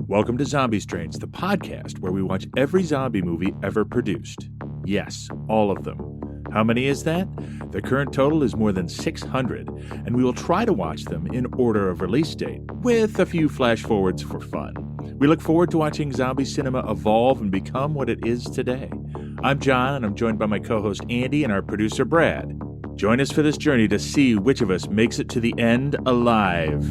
Welcome to Zombie Strains, the podcast where we watch every zombie movie ever produced. Yes, all of them. How many is that? The current total is more than 600, and we will try to watch them in order of release date, with a few flash forwards for fun. We look forward to watching zombie cinema evolve and become what it is today. I'm John, and I'm joined by my co-host Andy and our producer Brad. Join us for this journey to see which of us makes it to the end alive.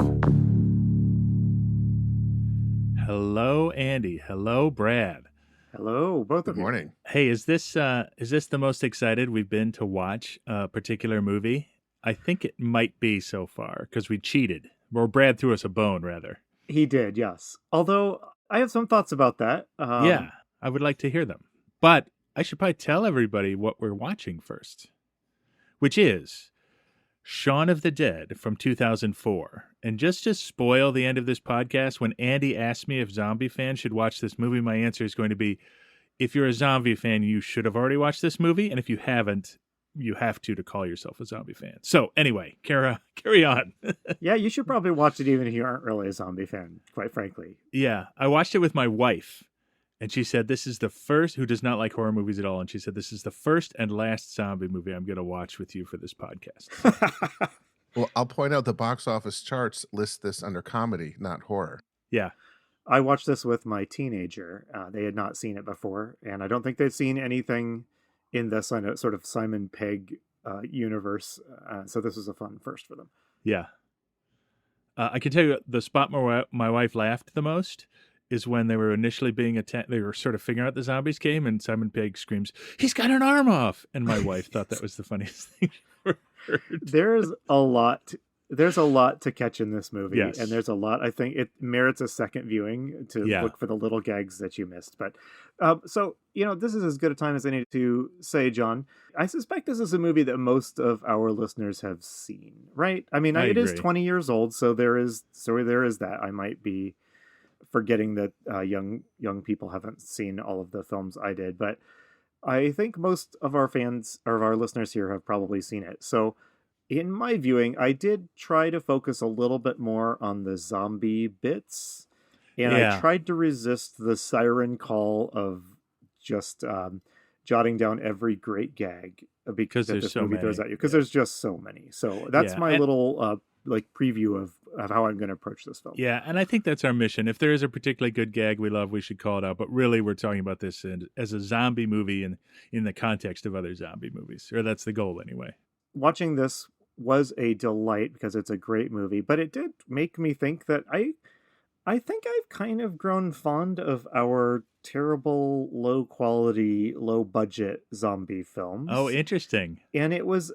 Hello, Andy. Hello, Brad. Hello, both of you. Good morning. Hey, is this the most excited we've been to watch a particular movie? I think it might be so far, because we cheated. Or Brad threw us a bone, rather. He did, yes. Although, I have some thoughts about that. Yeah, I would like to hear them. But I should probably tell everybody what we're watching first, which is Shaun of the Dead from 2004. And just to spoil the end of this podcast, when Andy asked me if zombie fans should watch this movie, my answer is going to be, if you're a zombie fan, you should have already watched this movie. And if you haven't, you have to call yourself a zombie fan. So anyway, carry on. Yeah, you should probably watch it even if you aren't really a zombie fan, quite frankly. Yeah, I watched it with my wife. And she said, this is the first, who does not like horror movies at all. And she said, this is the first and last zombie movie I'm going to watch with you for this podcast. Well, I'll point out the box office charts list this under comedy, not horror. Yeah. I watched this with my teenager. They had not seen it before, and I don't think they'd seen anything in this sort of Simon Pegg universe. So this was a fun first for them. Yeah. I can tell you the spot where my wife laughed the most is when they were initially being attacked. They were sort of figuring out the zombies came, and Simon Pegg screams, "He's got an arm off!" And my wife thought that was the funniest thing she ever heard. There's a lot to catch in this movie, Yes. and there's a lot. I think it merits a second viewing to look for the little gags that you missed. But so, this is as good a time as any to say, John, I suspect this is a movie that most of our listeners have seen, right? I mean, it is 20 years old, so there is that. I might be forgetting that young people haven't seen all of the films I did, but I think most of our fans or our listeners here have probably seen it. So in my viewing, I did try to focus a little bit more on the zombie bits, and I tried to resist the siren call of just jotting down every great gag because this movie throws at you, because there's just so many. So that's my little preview of how I'm going to approach this film. Yeah, and I think that's our mission. If there is a particularly good gag we love, we should call it out. But really, we're talking about this as a zombie movie in the context of other zombie movies. Or that's the goal anyway. Watching this was a delight because it's a great movie. But it did make me think that I think I've kind of grown fond of our terrible, low-quality, low-budget zombie films. Oh, interesting. And it was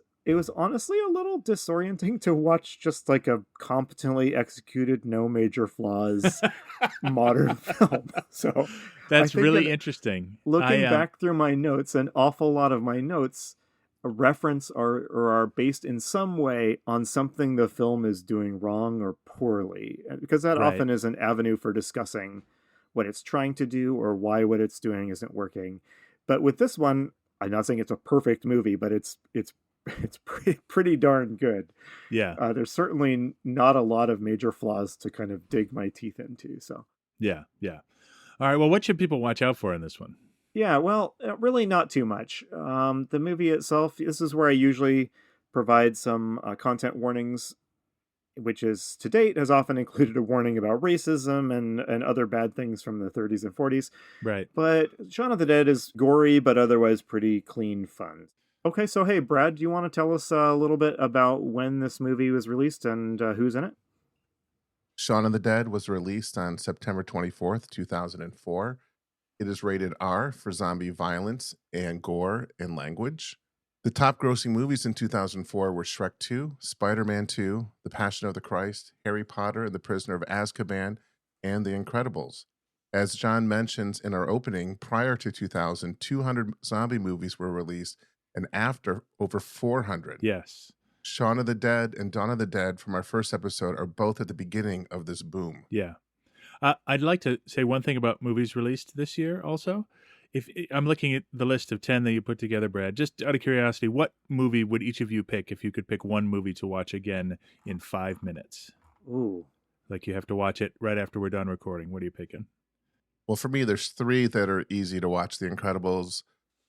honestly a little disorienting to watch just like a competently executed, no major flaws modern film. So that's really interesting. Looking back through my notes, an awful lot of my notes reference or are based in some way on something the film is doing wrong or poorly, because that often is an avenue for discussing what it's trying to do or why what it's doing isn't working. But with this one, I'm not saying it's a perfect movie, but it's pretty darn good. Yeah. There's certainly not a lot of major flaws to kind of dig my teeth into. So yeah. All right. Well, what should people watch out for in this one? Yeah, well, really not too much. The movie itself, this is where I usually provide some content warnings, which is, to date, has often included a warning about racism and other bad things from the 30s and 40s. Right. But Shaun of the Dead is gory, but otherwise pretty clean fun. Okay, so hey, Brad, do you want to tell us a little bit about when this movie was released and who's in it? Shaun of the Dead was released on September 24th, 2004. It is rated R for zombie violence and gore and language. The top grossing movies in 2004 were Shrek 2, Spider-Man 2, The Passion of the Christ, Harry Potter and the Prisoner of Azkaban, and The Incredibles. As John mentions in our opening, prior to 2000, 200 zombie movies were released, and after, over 400. Yes. Shaun of the Dead and Dawn of the Dead from our first episode are both at the beginning of this boom. Yeah. I'd like to say one thing about movies released this year also. If I'm looking at the list of 10 that you put together, Brad, just out of curiosity, what movie would each of you pick if you could pick one movie to watch again in 5 minutes? Ooh. Like you have to watch it right after we're done recording. What are you picking? Well, for me, there's 3 that are easy to watch: The Incredibles,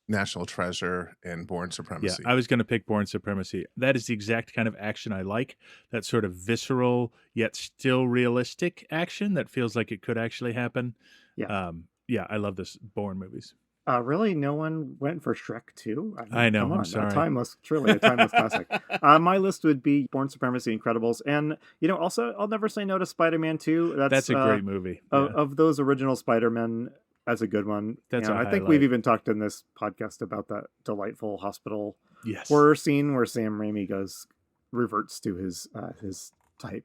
National Treasure, and Born Yeah, Supremacy. I was going to pick Born Supremacy. That is the exact kind of action I like. That sort of visceral yet still realistic action that feels like it could actually happen. Yeah. Yeah, I love this Bourne movies. Really, no one went for Shrek 2? I mean, I know, come on, I'm sorry. truly a timeless classic. My list would be Born Supremacy, Incredibles, and also I'll never say no to Spider-Man 2. That's a great movie. Yeah. Of those original Spider-Men. That's a good one. That's a I think highlight. we've even talked in this podcast about that delightful hospital Yes. horror scene where Sam Raimi reverts to his type.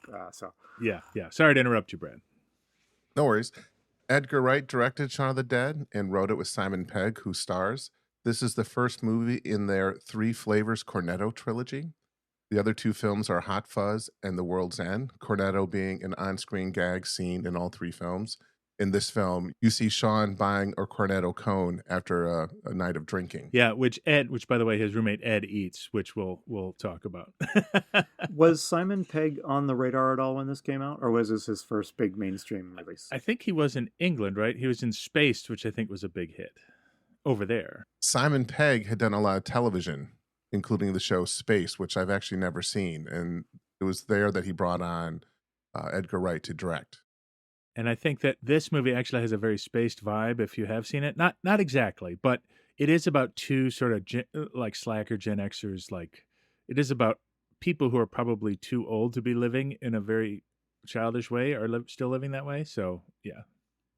Yeah. Sorry to interrupt you, Brad. No worries. Edgar Wright directed Shaun of the Dead and wrote it with Simon Pegg, who stars. This is the first movie in their 3 Flavors Cornetto trilogy. The other 2 films are Hot Fuzz and The World's End, Cornetto being an on-screen gag scene in all 3 films. In this film, you see Shaun buying a Cornetto cone after a night of drinking. Yeah, which by the way, his roommate Ed eats, which we'll talk about. Was Simon Pegg on the radar at all when this came out, or was this his first big mainstream release? I think he was in England, right? He was in Spaced, which I think was a big hit over there. Simon Pegg had done a lot of television, including the show Space, which I've actually never seen, and it was there that he brought on Edgar Wright to direct. And I think that this movie actually has a very Spaced vibe if you have seen it. Not exactly, but it is about 2 sort of like slacker Gen Xers. Like it is about people who are probably too old to be living in a very childish way or still living that way. So, yeah.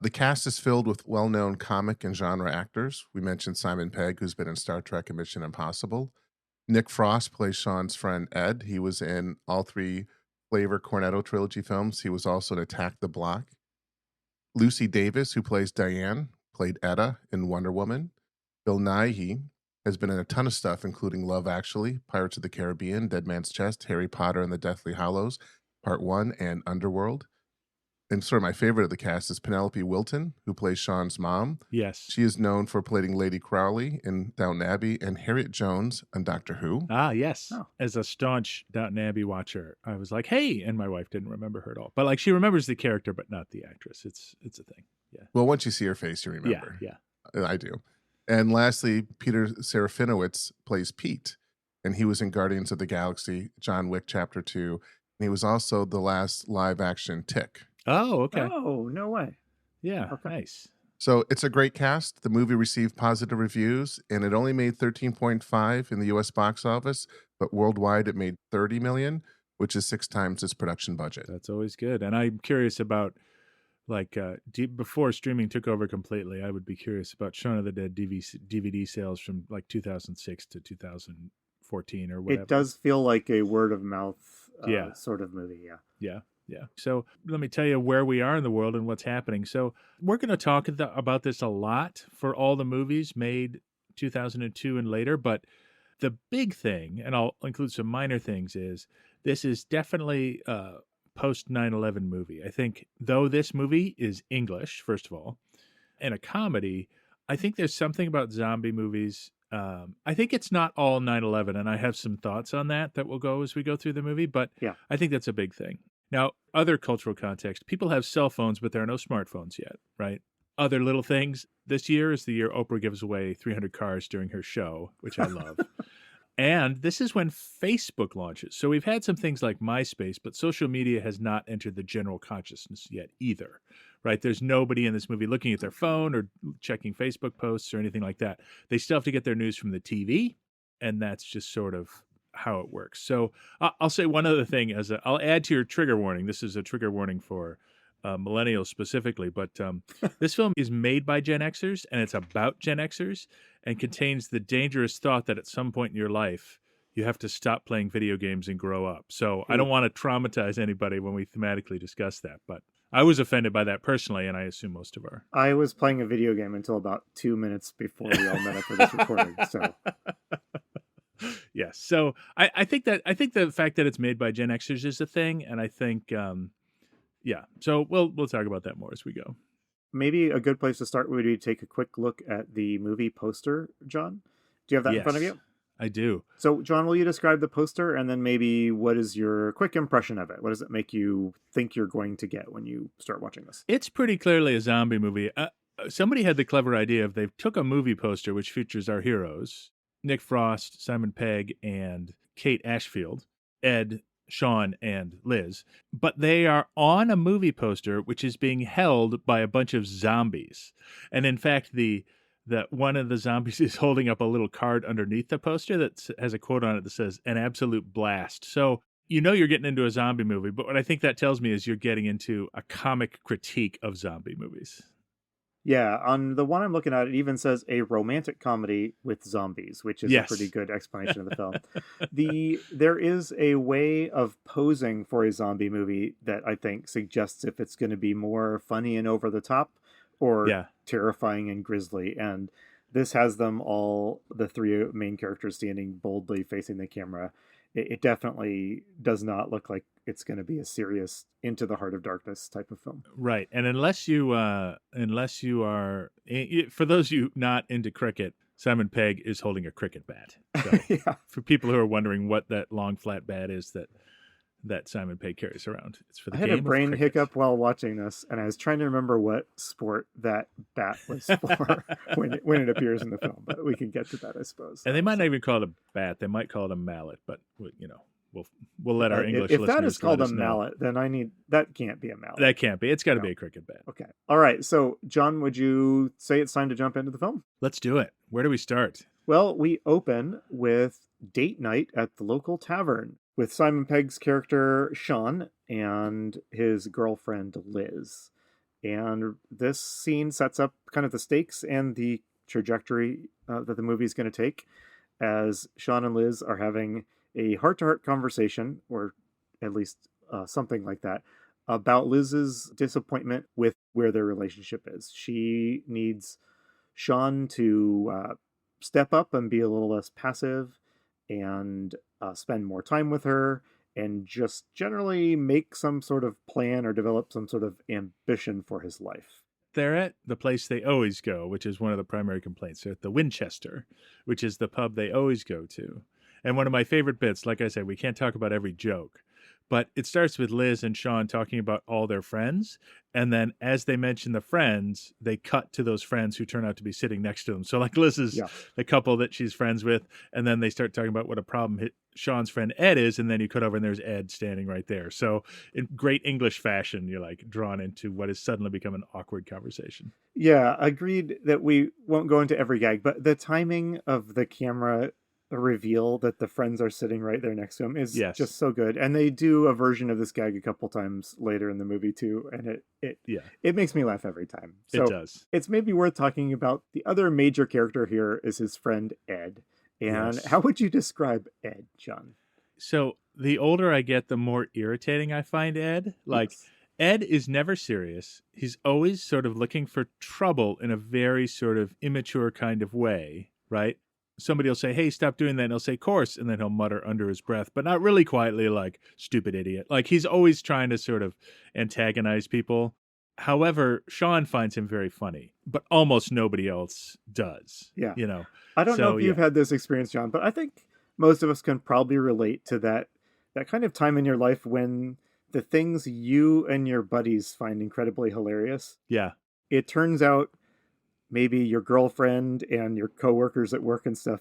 The cast is filled with well-known comic and genre actors. We mentioned Simon Pegg, who's been in Star Trek and Mission Impossible. Nick Frost plays Shaun's friend Ed. He was in all 3 Flavor Cornetto trilogy films. He was also in Attack the Block. Lucy Davis, who plays Diane, played Etta in Wonder Woman. Bill Nighy has been in a ton of stuff, including Love Actually, Pirates of the Caribbean, Dead Man's Chest, Harry Potter and the Deathly Hallows, Part 1, and Underworld. And sort of my favorite of the cast is Penelope Wilton, who plays Shaun's mom. Yes. She is known for playing Lady Crowley in Downton Abbey and Harriet Jones on Doctor Who. Ah, yes. Oh. As a staunch Downton Abbey watcher, I was like, hey, and my wife didn't remember her at all. But like she remembers the character, but not the actress. It's a thing. Yeah. Well, once you see her face, you remember. Yeah. I do. And lastly, Peter Serafinowicz plays Pete, and he was in Guardians of the Galaxy, John Wick Chapter 2, and he was also the last live-action Tick. Oh, okay. Oh, no way. Yeah, okay. Nice. So it's a great cast. The movie received positive reviews, and it only made 13.5 in the U.S. box office, but worldwide it made $30 million, which is 6 times its production budget. That's always good. And I'm curious about, like, before streaming took over completely, I would be curious about Shaun of the Dead DVD sales from, like, 2006 to 2014 or whatever. It does feel like a word-of-mouth sort of movie, Yeah. So let me tell you where we are in the world and what's happening. So we're going to talk about this a lot for all the movies made 2002 and later. But the big thing, and I'll include some minor things, is this is definitely a post 9/11 movie. I think, though this movie is English, first of all, and a comedy, I think there's something about zombie movies. I think it's not all 9/11, and I have some thoughts on that will go as we go through the movie. But yeah. I think that's a big thing. Now, other cultural context, people have cell phones, but there are no smartphones yet, right? Other little things. This year is the year Oprah gives away 300 cars during her show, which I love. And this is when Facebook launches. So we've had some things like MySpace, but social media has not entered the general consciousness yet either, right? There's nobody in this movie looking at their phone or checking Facebook posts or anything like that. They still have to get their news from the TV, and that's just sort of how it works. So I'll say one other thing I'll add to your trigger warning. This is a trigger warning for millennials specifically, but this film is made by Gen Xers and it's about Gen Xers and contains the dangerous thought that at some point in your life, you have to stop playing video games and grow up. So I don't want to traumatize anybody when we thematically discuss that, but I was offended by that personally, and I assume most of our... I was playing a video game until about 2 minutes before we all met up for this recording, so... Yes. So I think the fact that it's made by Gen Xers is a thing. And I think, so we'll talk about that more as we go. Maybe a good place to start would be to take a quick look at the movie poster, John. Do you have that in front of you? I do. So, John, will you describe the poster, and then maybe what is your quick impression of it? What does it make you think you're going to get when you start watching this? It's pretty clearly a zombie movie. Somebody had the clever idea of they took a movie poster which features our heroes, Nick Frost, Simon Pegg, and Kate Ashfield, Ed, Shaun, and Liz, but they are on a movie poster which is being held by a bunch of zombies. And in fact, the one of the zombies is holding up a little card underneath the poster that has a quote on it that says, "An absolute blast." So you're getting into a zombie movie, but what I think that tells me is you're getting into a comic critique of zombie movies. Yeah, on the one I'm looking at, it even says a romantic comedy with zombies, which is a pretty good explanation of the film. There is a way of posing for a zombie movie that I think suggests if it's going to be more funny and over the top or terrifying and grisly. And this has them all, the three main characters, standing boldly facing the camera. It definitely does not look like it's going to be a serious Into the Heart of Darkness type of film. Right. And unless you are, for those of you not into cricket, Simon Pegg is holding a cricket bat. So for people who are wondering what that long flat bat is that Simon Pegg carries around, it's for the game of cricket. I had a brain hiccup while watching this, and I was trying to remember what sport that bat was for when it appears in the film. But we can get to that, I suppose. And they might not even call it a bat; they might call it a mallet. But we'll let our English if listeners that is called a know. mallet, then that can't be a mallet. That can't be. It's got to be a cricket bat. Okay. All right. So, John, would you say it's time to jump into the film? Let's do it. Where do we start? Well, we open with date night at the local tavern with Simon Pegg's character, Shaun, and his girlfriend, Liz. And this scene sets up kind of the stakes and the trajectory that the movie is going to take as Shaun and Liz are having a heart-to-heart conversation, or at least something like that, about Liz's disappointment with where their relationship is. She needs Shaun to step up and be a little less passive and spend more time with her and just generally make some sort of plan or develop some sort of ambition for his life. They're at the place they always go, which is one of the primary complaints. They're at the Winchester, which is the pub they always go to. And one of my favorite bits, like I said, we can't talk about every joke, but it starts with Liz and Shaun talking about all their friends. And then as they mention the friends, they cut to those friends who turn out to be sitting next to them. So like Liz is the couple that she's friends with. And then they start talking about what a problem Shaun's friend Ed is. And then you cut over and there's Ed standing right there. So in great English fashion, you're like drawn into what has suddenly become an awkward conversation. Yeah, agreed that we won't go into every gag, but the timing of the camera reveal that the friends are sitting right there next to him is just so good. And they do a version of this gag a couple times later in the movie too, and it makes me laugh every time. So it does. It's maybe worth talking about the other major character here is his friend Ed. And how would you describe Ed, John? So the older I get, the more irritating I find Ed. Ed is never serious. He's always sort of looking for trouble in a very sort of immature kind of way, right? Somebody will say, "Hey, stop doing that." And he'll say, "Course." And then he'll mutter under his breath, but not really quietly, like, "Stupid idiot." Like, he's always trying to sort of antagonize people. However, Shaun finds him very funny, but almost nobody else does. Yeah. You know? I don't know if you've had this experience, John, but I think most of us can probably relate to that kind of time in your life when the things you and your buddies find incredibly hilarious. Yeah. It turns out maybe your girlfriend and your coworkers at work and stuff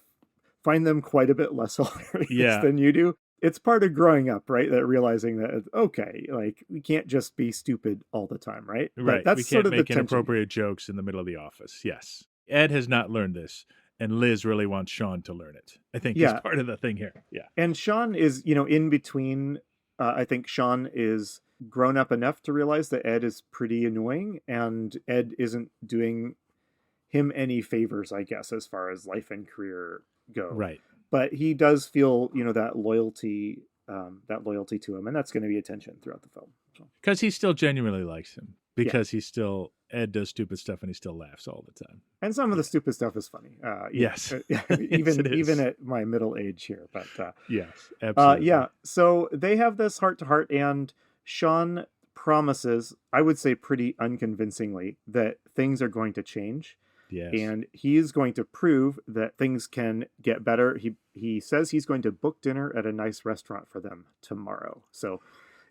find them quite a bit less hilarious than you do. It's part of growing up, right? That realizing that, okay, like we can't just be stupid all the time, right? Right. That's we can't sort of make the inappropriate jokes in the middle of the office. Yes. Ed has not learned this, and Liz really wants Shaun to learn it. I think is part of the thing here. Yeah. And Shaun is, in between. I think Shaun is grown up enough to realize that Ed is pretty annoying, and Ed isn't doing him any favors, I guess, as far as life and career go. Right. But he does feel, that loyalty to him, and that's going to be a tension throughout the film. Because he still genuinely likes him. Because Ed does stupid stuff and he still laughs all the time. And some of the stupid stuff is funny. Yes. even at my middle age here. But yes, absolutely. So they have this heart-to-heart, and Shaun promises, I would say pretty unconvincingly, that things are going to change. Yes. And he is going to prove that things can get better. He says he's going to book dinner at a nice restaurant for them tomorrow. So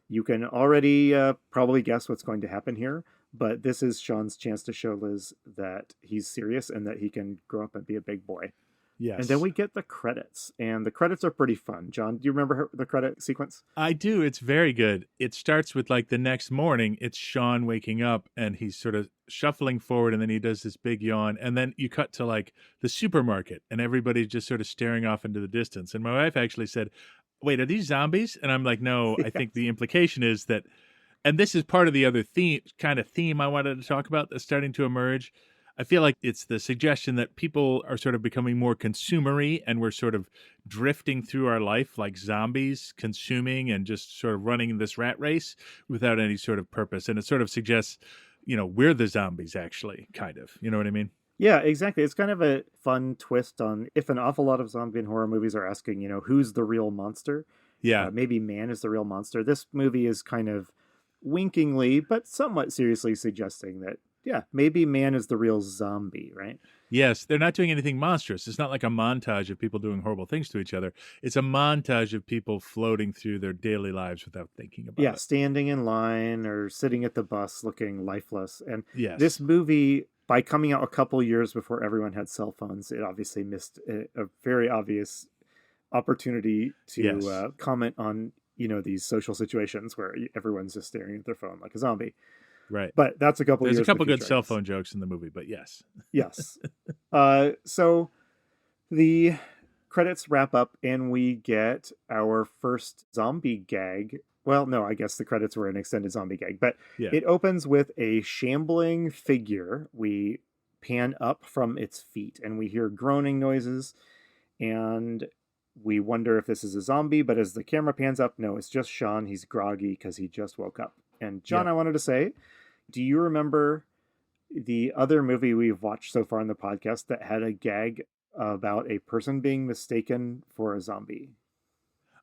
you can already probably guess what's going to happen here. But this is Shaun's chance to show Liz that he's serious and that he can grow up and be a big boy. Yes. And then we get the credits, and the credits are pretty fun. John, do you remember the credit sequence? I do. It's very good. It starts with like the next morning, it's Shaun waking up and he's sort of shuffling forward, and then he does this big yawn. And then you cut to like the supermarket and everybody's just sort of staring off into the distance. And my wife actually said, wait, are these zombies? And I'm like, no, I think the implication is that, and this is part of the other theme I wanted to talk about that's starting to emerge. I feel like it's the suggestion that people are sort of becoming more consumery, and we're sort of drifting through our life like zombies, consuming and just sort of running this rat race without any sort of purpose. And it sort of suggests, we're the zombies actually, kind of. You know what I mean? Yeah, exactly. It's kind of a fun twist on if an awful lot of zombie and horror movies are asking, who's the real monster? Yeah. Maybe man is the real monster. This movie is kind of winkingly, but somewhat seriously suggesting that, yeah, maybe man is the real zombie, right? Yes, they're not doing anything monstrous. It's not like a montage of people doing horrible things to each other. It's a montage of people floating through their daily lives without thinking about it. Yeah, standing in line or sitting at the bus looking lifeless. And yes. This movie, by coming out a couple years before everyone had cell phones, it obviously missed a very obvious opportunity to comment on, these social situations where everyone's just staring at their phone like a zombie. Right. But that's a couple There's years. There's a couple good cell phone jokes in the movie, but yes. Yes. So the credits wrap up and we get our first zombie gag. Well, no, I guess the credits were an extended zombie gag, but It opens with a shambling figure. We pan up from its feet and we hear groaning noises, and we wonder if this is a zombie, but as the camera pans up, no, it's just Shaun. He's groggy because he just woke up. And John, I wanted to say, do you remember the other movie we've watched so far in the podcast that had a gag about a person being mistaken for a zombie?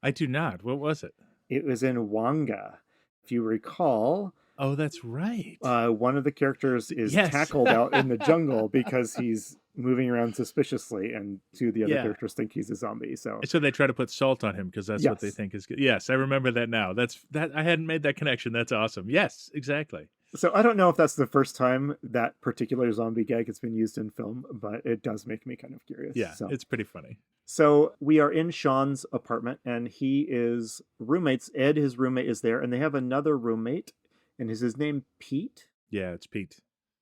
I do not. What was it? It was in Wanga. If you recall... Oh, that's right. One of the characters is tackled out in the jungle because he's moving around suspiciously, and two of the other characters think he's a zombie. So they try to put salt on him because that's what they think is good. Yes, I remember that now. That I hadn't made that connection. That's awesome. Yes, exactly. So I don't know if that's the first time that particular zombie gag has been used in film, but it does make me kind of curious. Yeah, it's pretty funny. So we are in Shaun's apartment, and he is roommates. Ed, his roommate, is there, and they have another roommate. And is his name Pete? Yeah, it's Pete.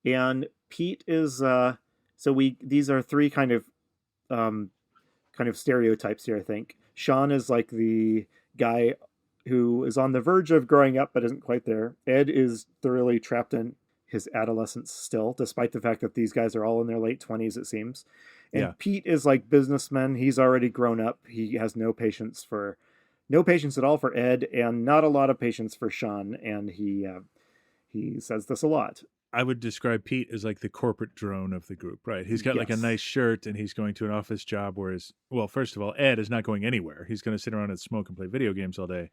And Pete is these are three kind of stereotypes here, I think. Shaun is like the guy who is on the verge of growing up but isn't quite there. Ed is thoroughly trapped in his adolescence still, despite the fact that these guys are all in their late 20s, it seems. And Pete is like businessman. He's already grown up. He has no patience at all for Ed, and not a lot of patience for Shaun, and he says this a lot. I would describe Pete as like the corporate drone of the group, right? He's got like a nice shirt, and he's going to an office job, whereas, well, first of all, Ed is not going anywhere. He's going to sit around and smoke and play video games all day,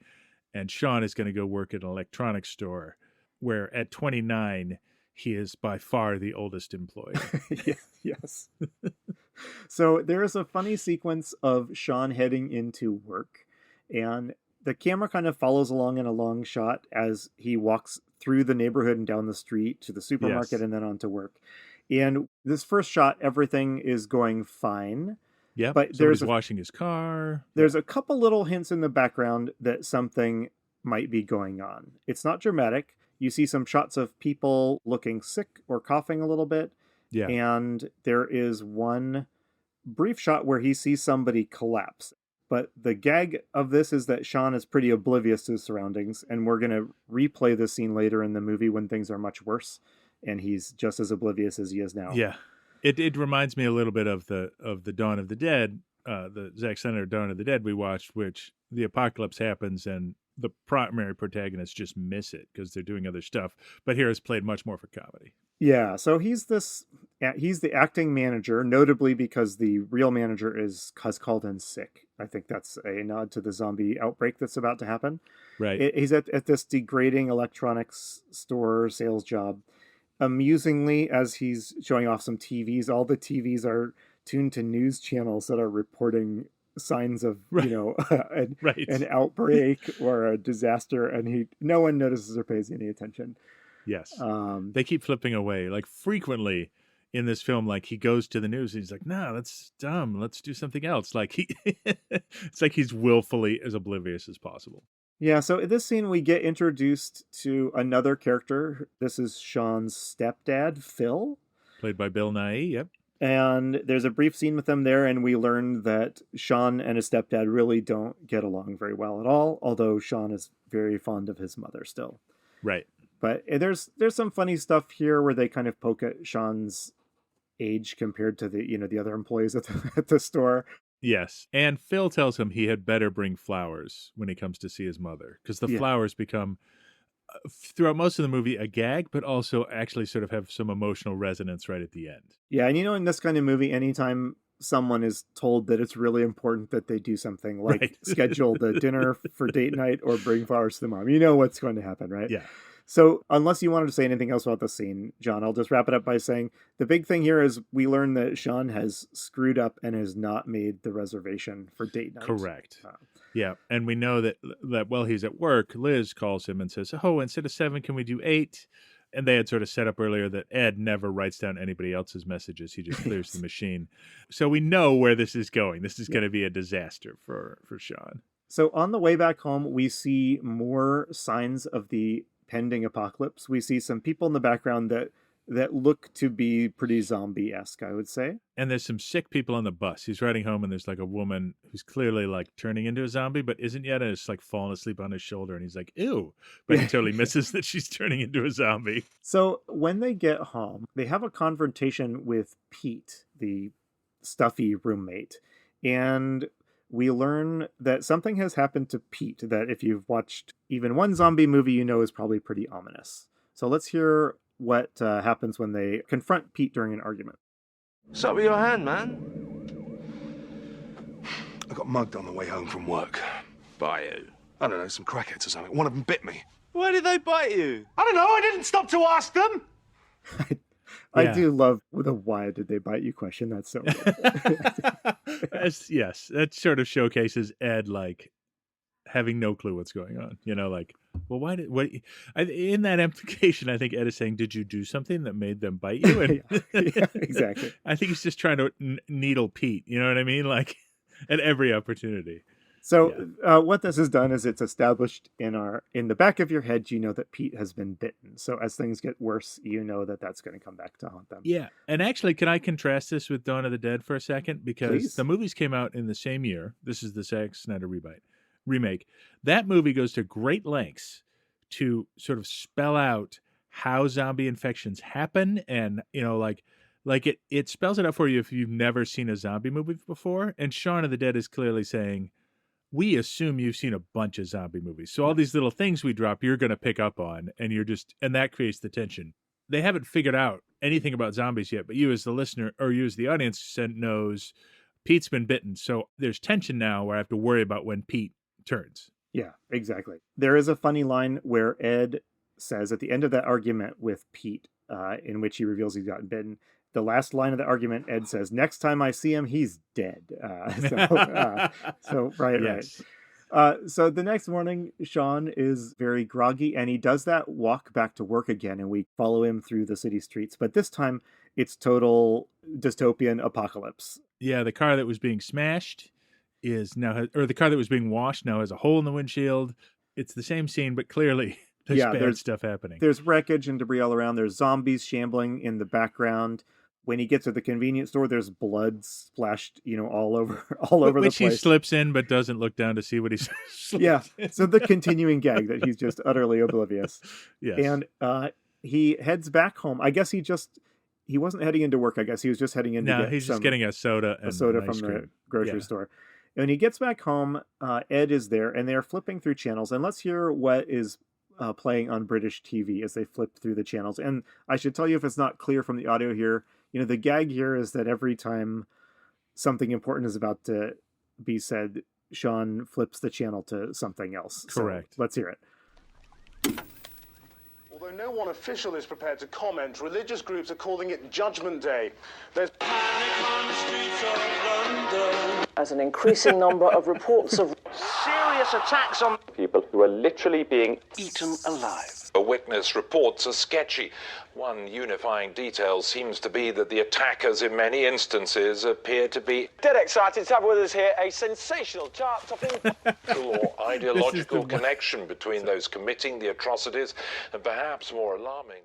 and Shaun is going to go work at an electronics store, where at 29, he is by far the oldest employee. Yes. So there is a funny sequence of Shaun heading into work, and the camera kind of follows along in a long shot as he walks through the neighborhood and down the street to the supermarket and then on to work. And this first shot, everything is going fine. Yeah, but somebody's washing his car. There's a couple little hints in the background that something might be going on. It's not dramatic. You see some shots of people looking sick or coughing a little bit. Yeah. And there is one brief shot where he sees somebody collapse. But the gag of this is that Shaun is pretty oblivious to his surroundings, and we're going to replay this scene later in the movie when things are much worse, and he's just as oblivious as he is now. Yeah. It reminds me a little bit of the Dawn of the Dead, the Zack Snyder Dawn of the Dead we watched, which the apocalypse happens and the primary protagonists just miss it because they're doing other stuff. But here it's played much more for comedy. Yeah, so he's the acting manager, notably because the real manager has called in sick. I think that's a nod to the zombie outbreak that's about to happen. Right. He's at this degrading electronics store sales job, amusingly, as he's showing off some TVs, all the TVs are tuned to news channels that are reporting signs of, Right. an outbreak or a disaster, and no one notices or pays any attention. Yes. They keep flipping away, like frequently in this film. Like he goes to the news and he's like, "No, that's dumb. Let's do something else." Like it's like he's willfully as oblivious as possible. Yeah, so in this scene, we get introduced to another character. This is Shaun's stepdad, Phil. Played by Bill Nighy, yep. And there's a brief scene with them there, and we learn that Shaun and his stepdad really don't get along very well at all, although Shaun is very fond of his mother still. Right. But there's some funny stuff here where they kind of poke at Shaun's age compared to the other employees at the store. Yes, and Phil tells him he had better bring flowers when he comes to see his mother, because the flowers become, throughout most of the movie, a gag, but also actually sort of have some emotional resonance right at the end. Yeah, and in this kind of movie, anytime someone is told that it's really important that they do something like schedule the dinner for date night or bring flowers to the mom, you know what's going to happen, right? Yeah. So unless you wanted to say anything else about the scene, John, I'll just wrap it up by saying the big thing here is we learn that Shaun has screwed up and has not made the reservation for date night. Correct. Yeah, and we know that while he's at work, Liz calls him and says, "Oh, instead of 7, can we do 8?" And they had sort of set up earlier that Ed never writes down anybody else's messages. He just clears the machine. So we know where this is going. This is going to be a disaster for Shaun. So on the way back home, we see more signs of the pending apocalypse. We see some people in the background that look to be pretty zombie-esque, I would say. And there's some sick people on the bus. He's riding home, and there's like a woman who's clearly like turning into a zombie, but isn't yet, and it's like falling asleep on his shoulder, and he's like, ew. But he totally misses that she's turning into a zombie. So when they get home, they have a confrontation with Pete, the stuffy roommate. And we learn that something has happened to Pete that if you've watched even one zombie movie, you know is probably pretty ominous. So let's hear what happens when they confront Pete during an argument. What's up with your hand, man? I got mugged on the way home from work. By who? I don't know, some crackheads or something. One of them bit me. Why did they bite you? I don't know, I didn't stop to ask them! I do love the why did they bite you question. That's so good. Yes, that sort of showcases Ed like having no clue what's going on. Like, well, in that implication, I think Ed is saying, did you do something that made them bite you? And yeah, exactly. I think he's just trying to needle Pete. You know what I mean? Like at every opportunity. So what this has done is it's established in the back of your head, you know that Pete has been bitten. So as things get worse, you know that that's going to come back to haunt them. Yeah. And actually, can I contrast this with Dawn of the Dead for a second? Because the movies came out in the same year. This is the Zack Snyder remake. That movie goes to great lengths to sort of spell out how zombie infections happen, and it spells it out for you if you've never seen a zombie movie before. And Shaun of the Dead is clearly saying, we assume you've seen a bunch of zombie movies, so all these little things we drop you're going to pick up on, and and that creates the tension. They haven't figured out anything about zombies yet, but you as the listener or you as the audience knows Pete's been bitten, so there's tension now where I have to worry about when Pete turns. Yeah, exactly. There is a funny line where Ed says at the end of that argument with Pete, in which he reveals he's gotten bitten, the last line of the argument, Ed says, "Next time I see him, he's dead." Right. So the next morning, Shaun is very groggy, and he does that walk back to work again, and we follow him through the city streets. But this time, it's total dystopian apocalypse. Yeah, the car that was being smashed the car that was being washed now has a hole in the windshield. It's the same scene, but clearly there's bad stuff happening. There's wreckage and debris all around. There's zombies shambling in the background. When he gets to the convenience store, there's blood splashed, all over the place. Which he slips in, but doesn't look down to see what he's. Yeah, so the continuing gag that he's just utterly oblivious. Yes, and he heads back home. I guess he wasn't heading into work. I guess he was just heading in. He's just getting a soda from the grocery store. And when he gets back home, Ed is there, and they're flipping through channels. And let's hear what is playing on British TV as they flip through the channels. And I should tell you, if it's not clear from the audio here, the gag here is that every time something important is about to be said, Shaun flips the channel to something else. Correct. So let's hear it. Although Although no one official is prepared to comment, religious groups are calling it Judgment Day. There's panic on the streets of London. As an increasing number of reports of Serious attacks on people who are literally being eaten alive. A witness reports are sketchy. One unifying detail seems to be that the attackers in many instances appear to be dead excited to have with us here a sensational chart-topping or ideological connection between those committing the atrocities, and perhaps more alarmingly.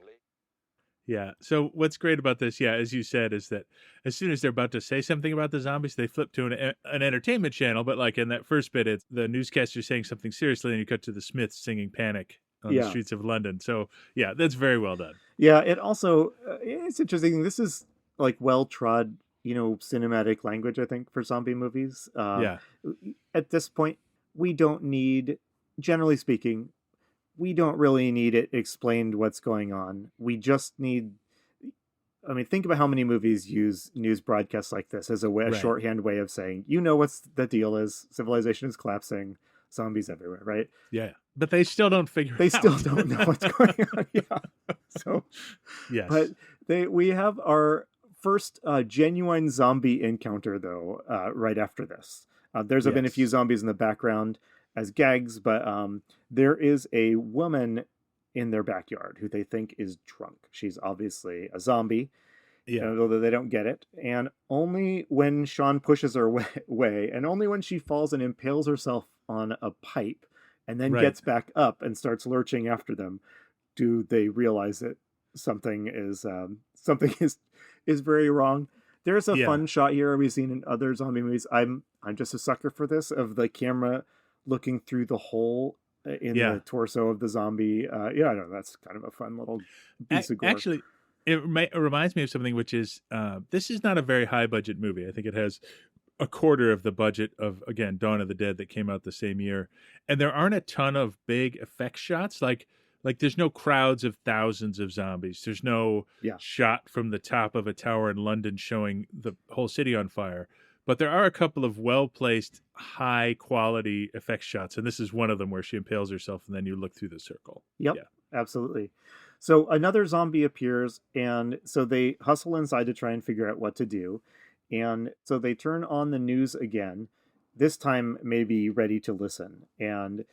Yeah. So what's great about this, as you said, is that as soon as they're about to say something about the zombies, they flip to an entertainment channel. But like in that first bit, it's the newscaster saying something seriously, and you cut to the Smiths singing "Panic" on the streets of London. So that's very well done. Yeah. It also it's interesting. This is like well-trod, cinematic language, I think, for zombie movies. At this point, we don't need, generally speaking, we don't really need it explained what's going on. We just need, think about how many movies use news broadcasts like this as a shorthand way of saying, what's the deal is, civilization is collapsing, zombies everywhere, right? Yeah. But they still don't figure They it out. still don't know what's going on. Yeah. So, yes. But we have our first genuine zombie encounter, though, right after this. There's been a few zombies in the background as gags, but there is a woman in their backyard who they think is drunk. She's obviously a zombie, although they don't get it. And only when Shaun pushes her away, and only when she falls and impales herself on a pipe and then gets back up and starts lurching after them, do they realize that something is very wrong. There's a fun shot here we've seen in other zombie movies. I'm just a sucker for this, of the camera looking through the hole in the torso of the zombie. I don't know. That's kind of a fun little piece of gore. Actually, it reminds me of something, which is this is not a very high budget movie. I think it has a quarter of the budget of, again, Dawn of the Dead that came out the same year. And there aren't a ton of big effect shots. Like there's no crowds of thousands of zombies. There's no shot from the top of a tower in London showing the whole city on fire. But there are a couple of well-placed, high-quality effect shots, and this is one of them where she impales herself, and then you look through the circle. Yep, absolutely. So another zombie appears, and so they hustle inside to try and figure out what to do. And so they turn on the news again, this time maybe ready to listen. And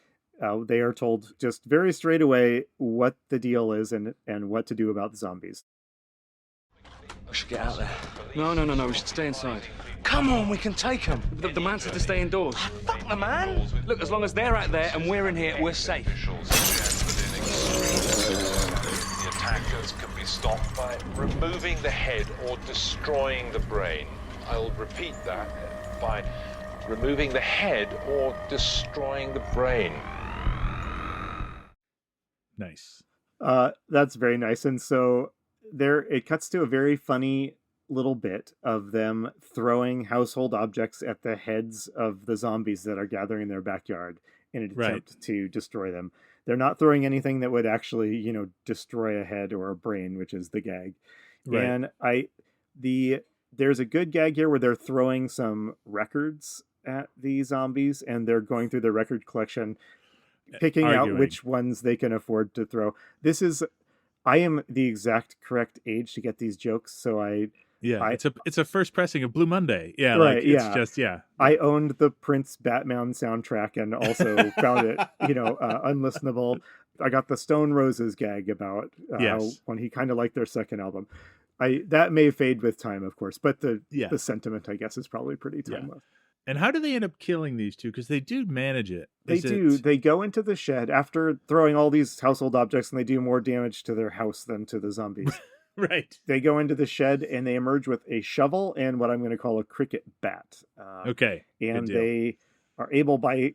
they are told just very straight away what the deal is and what to do about the zombies. We should get out there. No, we should stay inside. Come on, we can take them. The man said to stay indoors. Fuck the man. Look, as long as they're out there and we're in here, we're safe. The attackers can be stopped by removing the head or destroying the brain. I'll repeat that, by removing the head or destroying the brain. Nice. That's very nice. And so it cuts to a very funny little bit of them throwing household objects at the heads of the zombies that are gathering in their backyard in an attempt to destroy them. They're not throwing anything that would actually, destroy a head or a brain, which is the gag. Right. And there's a good gag here where they're throwing some records at the zombies, and they're going through the record collection, picking out which ones they can afford to throw. I am the exact correct age to get these jokes, so it's a first pressing of Blue Monday. Yeah, right. Just I owned the Prince Batman soundtrack and also found it, unlistenable. I got the Stone Roses gag about how when he kind of liked their second album. That may fade with time, of course, but the sentiment, I guess, is probably pretty timeless. And how do they end up killing these two? Because they do manage it. They go into the shed after throwing all these household objects, and they do more damage to their house than to the zombies. Right. They go into the shed, and they emerge with a shovel and what I'm going to call a cricket bat. Okay. And they are able, by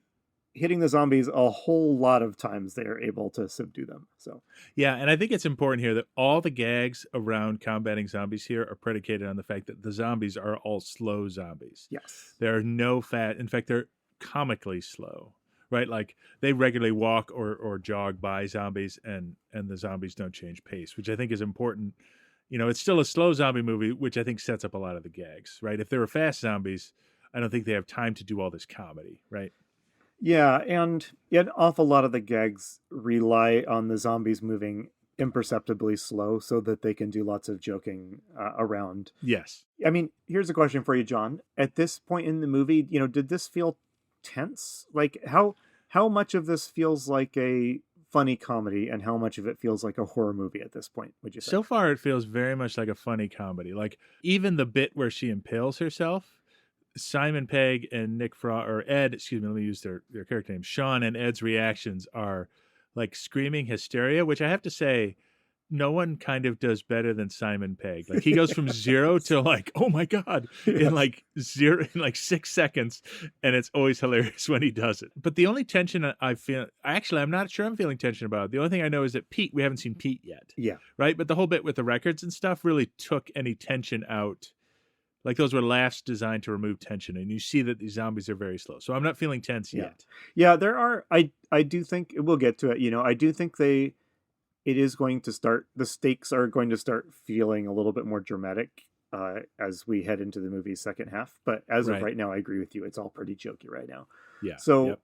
hitting the zombies a whole lot of times, they are able to subdue them. So yeah, and I think it's important here that all the gags around combating zombies here are predicated on the fact that the zombies are all slow zombies. Yes. There are no fat. In fact, they're comically slow, right? Like they regularly walk or jog by zombies, and the zombies don't change pace, which I think is important. It's still a slow zombie movie, which I think sets up a lot of the gags, right? If they were fast zombies, I don't think they have time to do all this comedy, right? Yeah, and an awful lot of the gags rely on the zombies moving imperceptibly slow so that they can do lots of joking around. Yes. I mean, here's a question for you, John. At this point in the movie, did this feel tense? Like how much of this feels like a funny comedy and how much of it feels like a horror movie at this point, would you say? So far, it feels very much like a funny comedy. Like even the bit where she impales herself, Simon Pegg and Ed, excuse me, let me use their character names. Shaun and Ed's reactions are like screaming hysteria, which I have to say, no one kind of does better than Simon Pegg. Like he goes from 0 to like, oh my God, in like 6 seconds. And it's always hilarious when he does it. But the only tension I feel, actually, I'm not sure I'm feeling tension about it. The only thing I know is that Pete, we haven't seen Pete yet. Yeah. Right. But the whole bit with the records and stuff really took any tension out. Like those were laughs designed to remove tension. And you see that these zombies are very slow. So I'm not feeling tense yet. Yeah, there are, I do think, we'll get to it. I do think it is going to start, the stakes are going to start feeling a little bit more dramatic as we head into the movie's second half. But as of right now, I agree with you. It's all pretty jokey right now. Yeah. So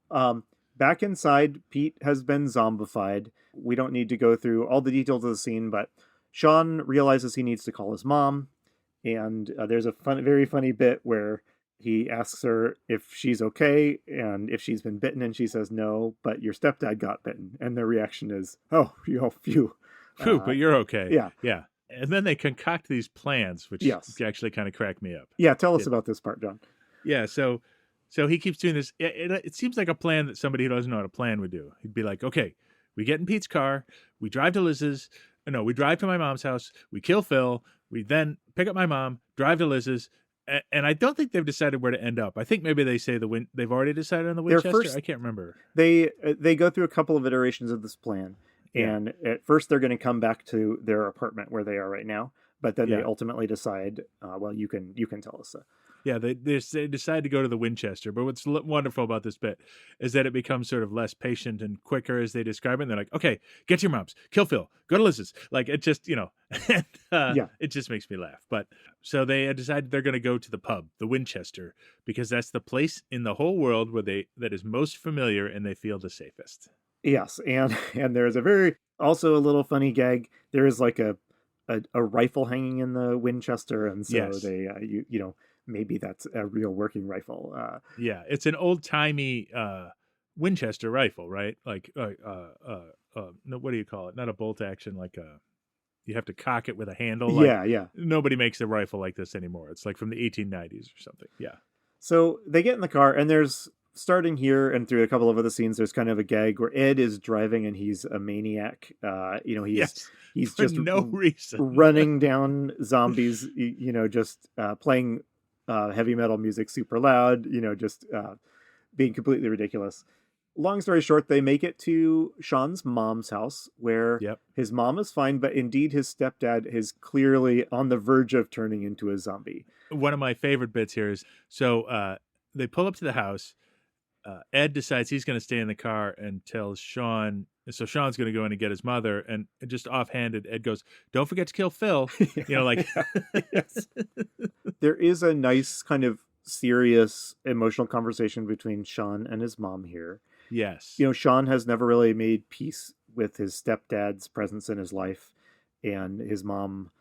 back inside, Pete has been zombified. We don't need to go through all the details of the scene, but Shaun realizes he needs to call his mom. And there's a very funny bit where he asks her if she's okay and if she's been bitten, and she says no, but your stepdad got bitten. And their reaction is, oh, phew. But you're okay. Yeah. Yeah. And then they concoct these plans, which actually kind of crack me up. Yeah, tell us about this part, John. Yeah, so he keeps doing this. It seems like a plan that somebody who doesn't know what a plan would do. He'd be like, okay, we get in Pete's car, we drive to Liz's. No, we drive to my mom's house, we kill Phil, we then pick up my mom, drive to Liz's. And I don't think they've decided where to end up. I think maybe they say they've already decided on the Winchester. I can't remember. They go through a couple of iterations of this plan. And at first they're going to come back to their apartment where they are right now. But then they ultimately decide, well, you can tell us. Yeah, they decide to go to the Winchester. But what's wonderful about this bit is that it becomes sort of less patient and quicker as they describe it. And they're like, okay, get to your mom's, kill Phil, go to Liz's. Like, it just, it just makes me laugh. But so they decided they're going to go to the pub, the Winchester, because that's the place in the whole world that is most familiar and they feel the safest. Yes, and there's also a little funny gag. There is like a rifle hanging in the Winchester, and so they maybe that's a real working rifle. Yeah, it's an old-timey Winchester rifle, right? Like, no, what do you call it? Not a bolt action, like you have to cock it with a handle. Like, yeah. Nobody makes a rifle like this anymore. It's like from the 1890s or something. Yeah. So they get in the car, and there's, starting here and through a couple of other scenes, there's kind of a gag where Ed is driving and he's a maniac. He's just no reason running down zombies, just playing heavy metal music super loud, just being completely ridiculous. Long story short, they make it to Shaun's mom's house where his mom is fine, but indeed his stepdad is clearly on the verge of turning into a zombie. One of my favorite bits here is, so they pull up to the house. Ed decides he's going to stay in the car and tells Shaun. So Shaun's going to go in and get his mother, and just offhanded, Ed goes, "Don't forget to kill Phil." Yes. There is a nice kind of serious emotional conversation between Shaun and his mom here. Yes. Shaun has never really made peace with his stepdad's presence in his life, and his mom,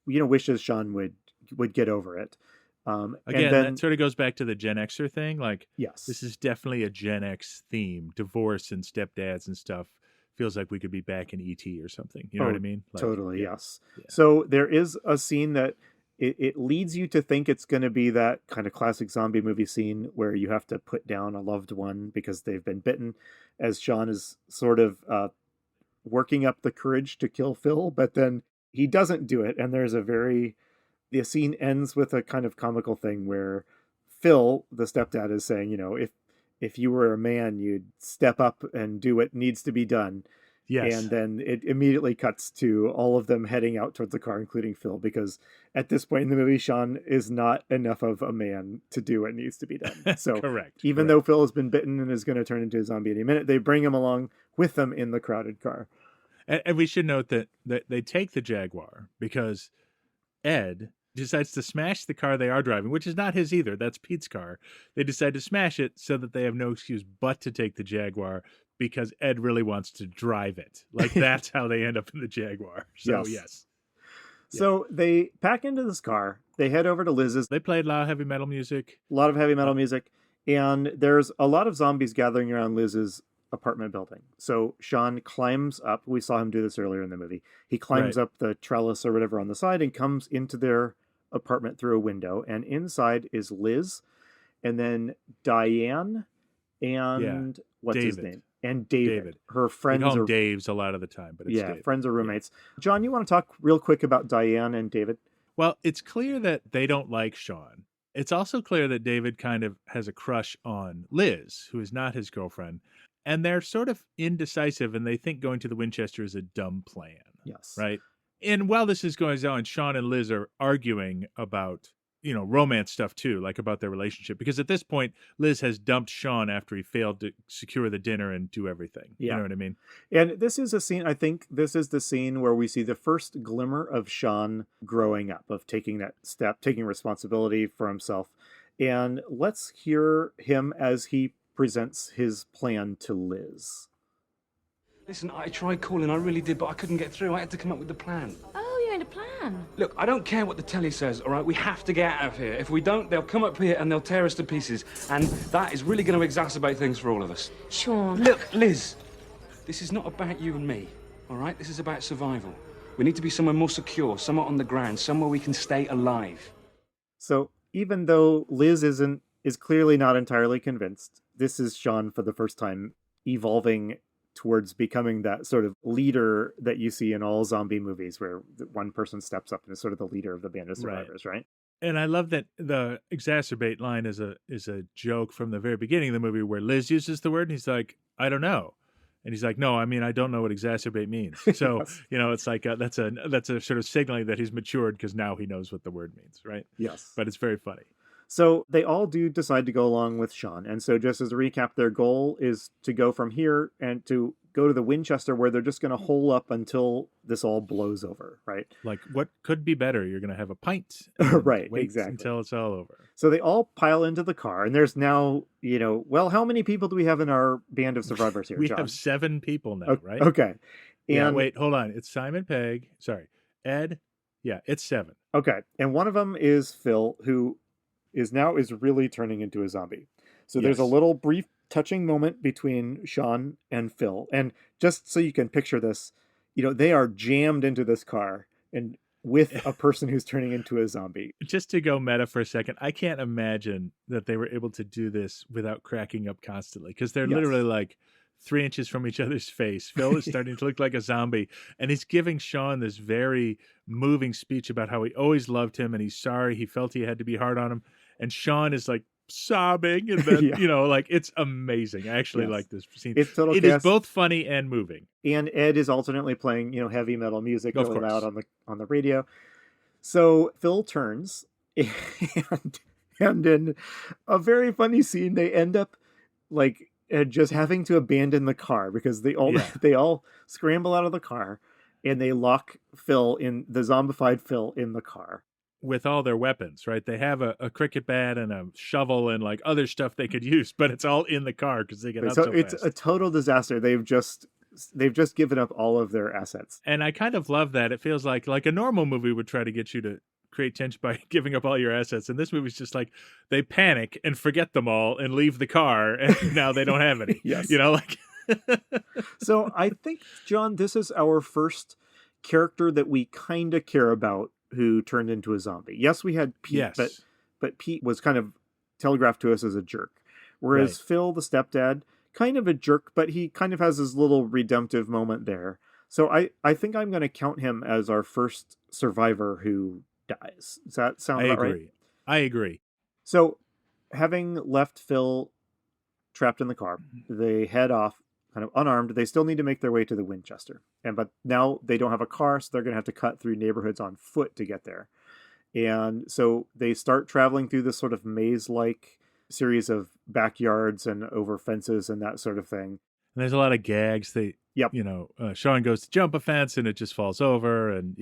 wishes Shaun would get over it. Again, that sort of goes back to the Gen Xer thing. Like, yes, this is definitely a Gen X theme. Divorce and stepdads and stuff. Feels like we could be back in E.T. or something. You know what I mean? Like, totally, yes. Yeah. So there is a scene that it leads you to think it's going to be that kind of classic zombie movie scene where you have to put down a loved one because they've been bitten, as Shaun is sort of working up the courage to kill Phil, but then he doesn't do it. And there's the scene ends with a kind of comical thing where Phil, the stepdad, is saying, if you were a man, you'd step up and do what needs to be done. Yes. And then it immediately cuts to all of them heading out towards the car, including Phil, because at this point in the movie, Shaun is not enough of a man to do what needs to be done. So Correct. Even though Phil has been bitten and is going to turn into a zombie any minute, they bring him along with them in the crowded car. And we should note that they take the Jaguar because Ed decides to smash the car they are driving, which is not his either. That's Pete's car. They decide to smash it so that they have no excuse but to take the Jaguar because Ed really wants to drive it. Like, that's how they end up in the Jaguar. So, yes. So they pack into this car. They head over to Liz's. They played a lot of heavy metal music. A lot of heavy metal music. And there's a lot of zombies gathering around Liz's apartment building. So Shaun climbs up. We saw him do this earlier in the movie. He climbs up the trellis or whatever on the side and comes into their apartment through a window. And inside is Liz, and then Diane, and what's his name? And David. Her friends are Dave's a lot of the time, but it's David. Friends or roommates. John, you want to talk real quick about Diane and David? Well, it's clear that they don't like Shaun. It's also clear that David kind of has a crush on Liz, who is not his girlfriend. And they're sort of indecisive, and they think going to the Winchester is a dumb plan. Yes. Right? And while this is going on, Shaun and Liz are arguing about, romance stuff too, like about their relationship. Because at this point, Liz has dumped Shaun after he failed to secure the dinner and do everything. Yeah. You know what I mean? And this is a scene, I think this is the scene where we see the first glimmer of Shaun growing up, of taking that step, taking responsibility for himself. And let's hear him as he presents his plan to Liz. Listen, I tried calling, I really did, but I couldn't get through. I had to come up with the plan. Oh, you had a plan? Look, I don't care what the telly says, all right? We have to get out of here. If we don't, they'll come up here and they'll tear us to pieces. And that is really going to exacerbate things for all of us. Shaun. Look, Liz, this is not about you and me, all right? This is about survival. We need to be somewhere more secure, somewhere on the ground, somewhere we can stay alive. So even though Liz is clearly not entirely convinced, this is Shaun for the first time evolving towards becoming that sort of leader that you see in all zombie movies, where one person steps up and is sort of the leader of the band of survivors, right? And I love that the exacerbate line is a joke from the very beginning of the movie, where Liz uses the word and he's like, I don't know. And he's like, no, I mean, I don't know what exacerbate means. So, Yes. It's like, that's a sort of signaling that he's matured because now he knows what the word means, right? Yes. But it's very funny. So they all do decide to go along with Shaun. And so just as a recap, their goal is to go from here and to go to the Winchester, where they're just going to hole up until this all blows over, right? Like, what could be better? You're going to have a pint. Right, wait exactly. until it's all over. So they all pile into the car, and there's now, well, how many people do we have in our band of survivors here, We John? have 7 people now, right? Okay. And wait, hold on. It's Simon Pegg. Sorry. Ed. Yeah, it's 7. Okay. And one of them is Phil, who is really turning into a zombie. So there's a little brief touching moment between Shaun and Phil. And just so you can picture this, they are jammed into this car and with a person who's turning into a zombie. Just to go meta for a second, I can't imagine that they were able to do this without cracking up constantly, because they're literally like 3 inches from each other's face. Phil is starting to look like a zombie, and he's giving Shaun this very moving speech about how he always loved him and he's sorry he felt he had to be hard on him. And Shaun is like sobbing, and then like, it's amazing. I actually like this scene. It's total It chaos. is both funny and moving. And Ed is alternately playing, heavy metal music really loud on the radio. So Phil turns, and in a very funny scene, they end up like just having to abandon the car, because they all scramble out of the car and they lock the zombified Phil in the car. With all their weapons, right? They have a cricket bat and a shovel and like other stuff they could use, but it's all in the car because they get out so fast. It's a total disaster. They've just given up all of their assets. And I kind of love that. It feels like a normal movie would try to get you to create tension by giving up all your assets. And this movie's just like, they panic and forget them all and leave the car, and now they don't have any. Yes. So I think, John, this is our first character that we kind of care about who turned into a zombie. Yes, we had Pete, but Pete was kind of telegraphed to us as a jerk. Whereas Phil, the stepdad, kind of a jerk, but he kind of has his little redemptive moment there. So I think I'm going to count him as our first survivor who dies. Does that sound about right? I agree. So having left Phil trapped in the car, they head off kind of unarmed. They still need to make their way to the Winchester. But now they don't have a car, so they're going to have to cut through neighborhoods on foot to get there. And so they start traveling through this sort of maze-like series of backyards and over fences and that sort of thing. And there's a lot of gags. Shaun goes to jump a fence and it just falls over, and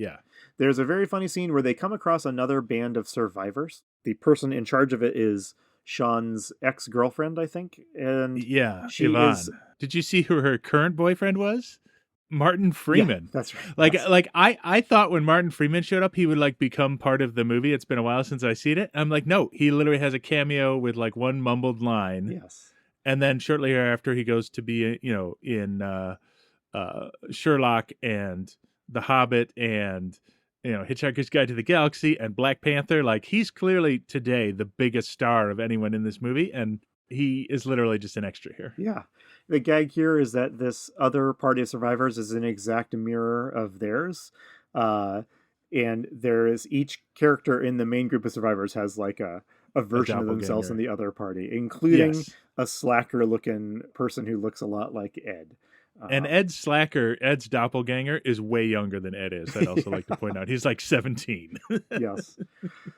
There's a very funny scene where they come across another band of survivors. The person in charge of it is Shaun's ex-girlfriend, I think. And Yvonne. Did you see who her current boyfriend was? Martin Freeman. Yeah, that's right. Like I thought when Martin Freeman showed up, he would like become part of the movie. It's been a while since I've seen it. I'm like, no, he literally has a cameo with like one mumbled line. Yes. And then shortly after he goes to be, in Sherlock and The Hobbit and, Hitchhiker's Guide to the Galaxy and Black Panther. Like, he's clearly today the biggest star of anyone in this movie. And he is literally just an extra here. Yeah. The gag here is that this other party of survivors is an exact mirror of theirs. And there is each character in the main group of survivors has like a version of themselves in the other party, including a slacker-looking person who looks a lot like Ed. And Ed's doppelganger, is way younger than Ed is. I'd also like to point out. He's like 17. Yes.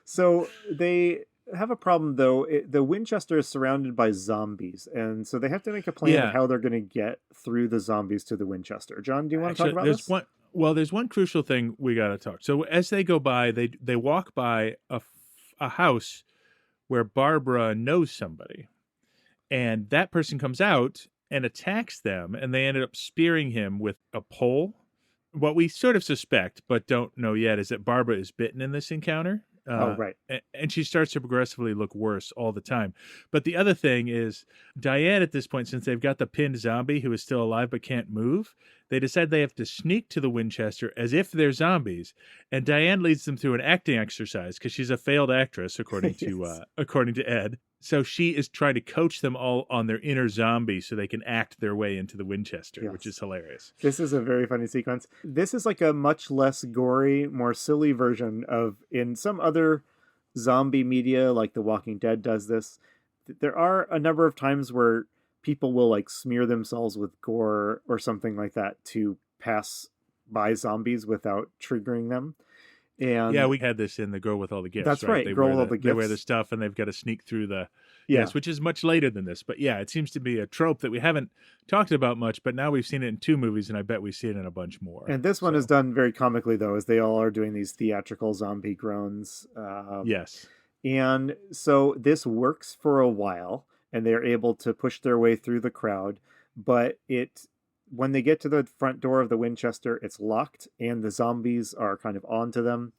So they have a problem, though. The Winchester is surrounded by zombies, and so they have to make a plan of how they're going to get through the zombies to the Winchester. John, do you want to talk about this? There's one crucial thing we got to talk. So as they go by, they walk by a house where Barbara knows somebody, and that person comes out and attacks them, and they ended up spearing him with a pole. What we sort of suspect, but don't know yet, is that Barbara is bitten in this encounter. Right. And she starts to progressively look worse all the time. But the other thing is, Diane at this point, since they've got the pinned zombie who is still alive but can't move, they decide they have to sneak to the Winchester as if they're zombies. And Diane leads them through an acting exercise because she's a failed actress, according to Ed. So she is trying to coach them all on their inner zombie so they can act their way into the Winchester, which is hilarious. This is a very funny sequence. This is like a much less gory, more silly version of, in some other zombie media, like The Walking Dead does this. There are a number of times where people will like smear themselves with gore or something like that to pass by zombies without triggering them. And yeah, we had this in The Girl with All the Gifts. That's right. Girl with All the Gifts. They wear the stuff and they've got to sneak through the... Yes, which is much later than this. But yeah, it seems to be a trope that we haven't talked about much, but now we've seen it in 2 movies, and I bet we see it in a bunch more. And this one is done very comically, though, as they all are doing these theatrical zombie groans. Yes. And so this works for a while, and they're able to push their way through the crowd. But when they get to the front door of the Winchester, it's locked, and the zombies are kind of onto them.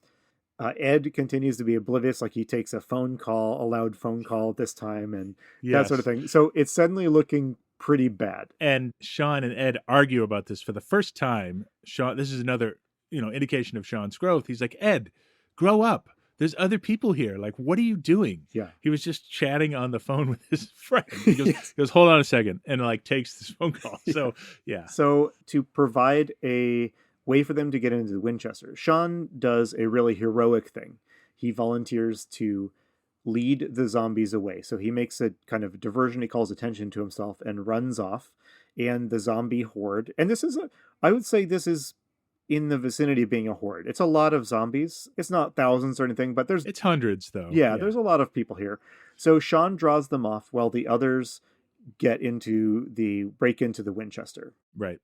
Ed continues to be oblivious, like he takes a loud phone call this time, and that sort of thing. So it's suddenly looking pretty bad. And Shaun and Ed argue about this for the first time. Shaun, this is another, indication of Shaun's growth. He's like, Ed, grow up. There's other people here. Like, what are you doing? Yeah. He was just chatting on the phone with his friend. He goes, hold on a second, and like takes this phone call. So, yeah. So to provide a way for them to get into the Winchester, Shaun does a really heroic thing. He volunteers to lead the zombies away. So he makes a kind of diversion. He calls attention to himself and runs off. And the zombie horde, and I would say this is in the vicinity of being a horde. It's a lot of zombies. It's not thousands or anything, but it's hundreds though. Yeah, there's a lot of people here. So Shaun draws them off while the others break into the Winchester. Right.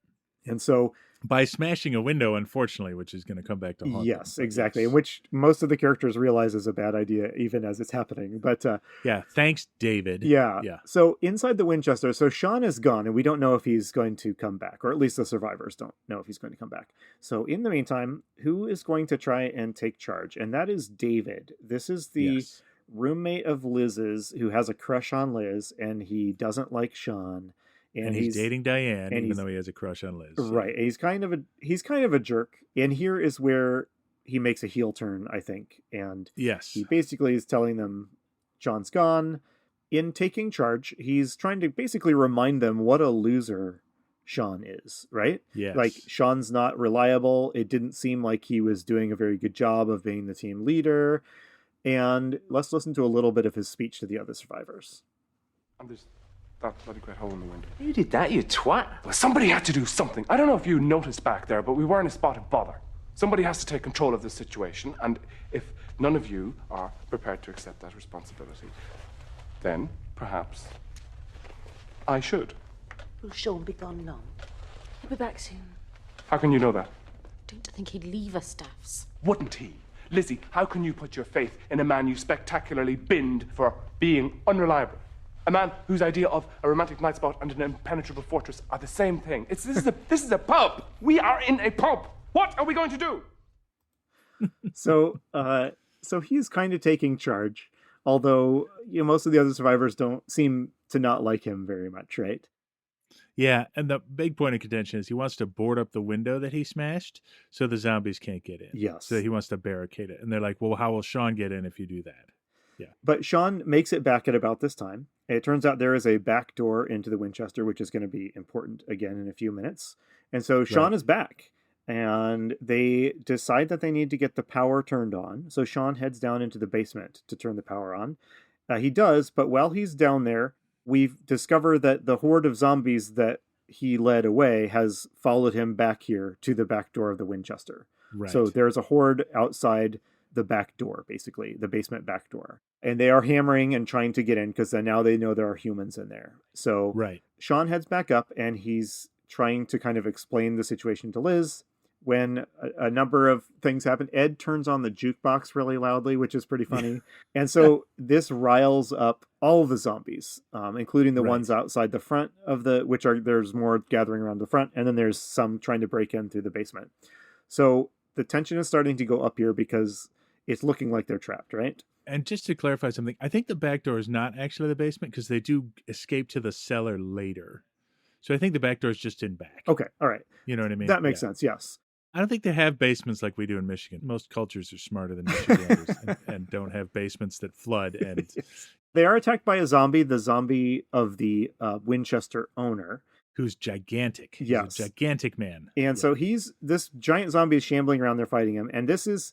And so by smashing a window, unfortunately, which is going to come back to haunt yes, them. Exactly. Which most of the characters realize is a bad idea, even as it's happening. But yeah, thanks, David. Yeah. So inside the Winchester, so Shaun is gone, and we don't know if he's going to come back, or at least the survivors don't know if he's going to come back. So in the meantime, who is going to try and take charge? And that is David. This is the roommate of Liz's, who has a crush on Liz, and he doesn't like Shaun. And he's dating Diane, even though he has a crush on Liz. Right. He's kind of a jerk. And here is where he makes a heel turn, I think. And he basically is telling them Shaun's gone. In taking charge, he's trying to basically remind them what a loser Shaun is, right? Yes. Like, Shaun's not reliable. It didn't seem like he was doing a very good job of being the team leader. And let's listen to a little bit of his speech to the other survivors. That bloody great hole in the window. You did that, you twat. Well, somebody had to do something. I don't know if you noticed back there, but we weren't a spot of bother. Somebody has to take control of this situation, and if none of you are prepared to accept that responsibility, then perhaps I should. Will Shaun be gone long? He'll be back soon. How can you know that? Don't think he'd leave us, Staffs. Wouldn't he? Lizzie, how can you put your faith in a man you spectacularly binned for being unreliable? A man whose idea of a romantic night spot and an impenetrable fortress are the same thing. This is a pub. We are in a pub. What are we going to do? So he's kind of taking charge, although most of the other survivors don't seem to not like him very much, right? Yeah, and the big point of contention is he wants to board up the window that he smashed so the zombies can't get in. Yes. So he wants to barricade it. And they're like, well, how will Shaun get in if you do that? Yeah. But Shaun makes it back at about this time. It turns out there is a back door into the Winchester, which is going to be important again in a few minutes. And so Shaun is back, and they decide that they need to get the power turned on. So Shaun heads down into the basement to turn the power on. He does, but while he's down there, we've discovered that the horde of zombies that he led away has followed him back here to the back door of the Winchester. Right. So there's a horde outside the back door, basically, the basement back door. And they are hammering and trying to get in because now they know there are humans in there. So Shaun heads back up and he's trying to kind of explain the situation to Liz. When a number of things happen, Ed turns on the jukebox really loudly, which is pretty funny. And so this riles up all of the zombies, including the ones outside the front of there's more gathering around the front. And then there's some trying to break in through the basement. So the tension is starting to go up here because it's looking like they're trapped, right? And just to clarify something, I think the back door is not actually the basement because they do escape to the cellar later. So I think the back door is just in back. Okay. All right. You know what I mean? That makes sense. Yes. I don't think they have basements like we do in Michigan. Most cultures are smarter than Michiganders and don't have basements that flood. And they are attacked by a zombie, the zombie of the Winchester owner. Who's gigantic. He's a gigantic man. And so this giant zombie is shambling around there fighting him. And this is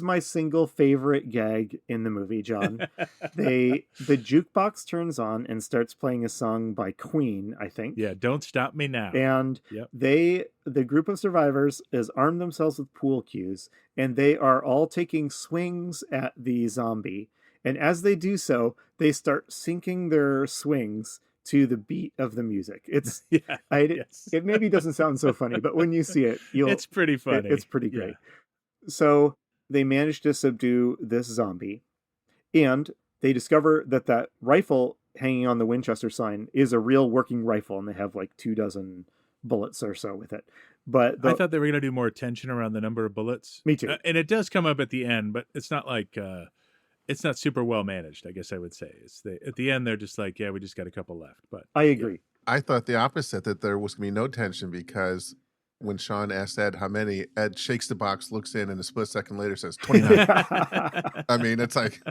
my single favorite gag in the movie, John. The jukebox turns on and starts playing a song by Queen, I think. Yeah, Don't Stop Me Now. And the group of survivors is armed themselves with pool cues, and they are all taking swings at the zombie. And as they do so, they start syncing their swings to the beat of the music. It's it maybe doesn't sound so funny, but when you see it, it's pretty funny. It's pretty great. Yeah. So they manage to subdue this zombie, and they discover that rifle hanging on the Winchester sign is a real working rifle, and they have like 24 bullets or so with it. But I thought they were going to do more tension around the number of bullets. Me too. And it does come up at the end, but it's not like it's not super well managed, I guess I would say. At the end they're just like, yeah, we just got a couple left. But I agree. I thought the opposite, that there was going to be no tension, because when Shaun asked Ed how many, Ed shakes the box, looks in, and a split second later says 29. I mean, it's like,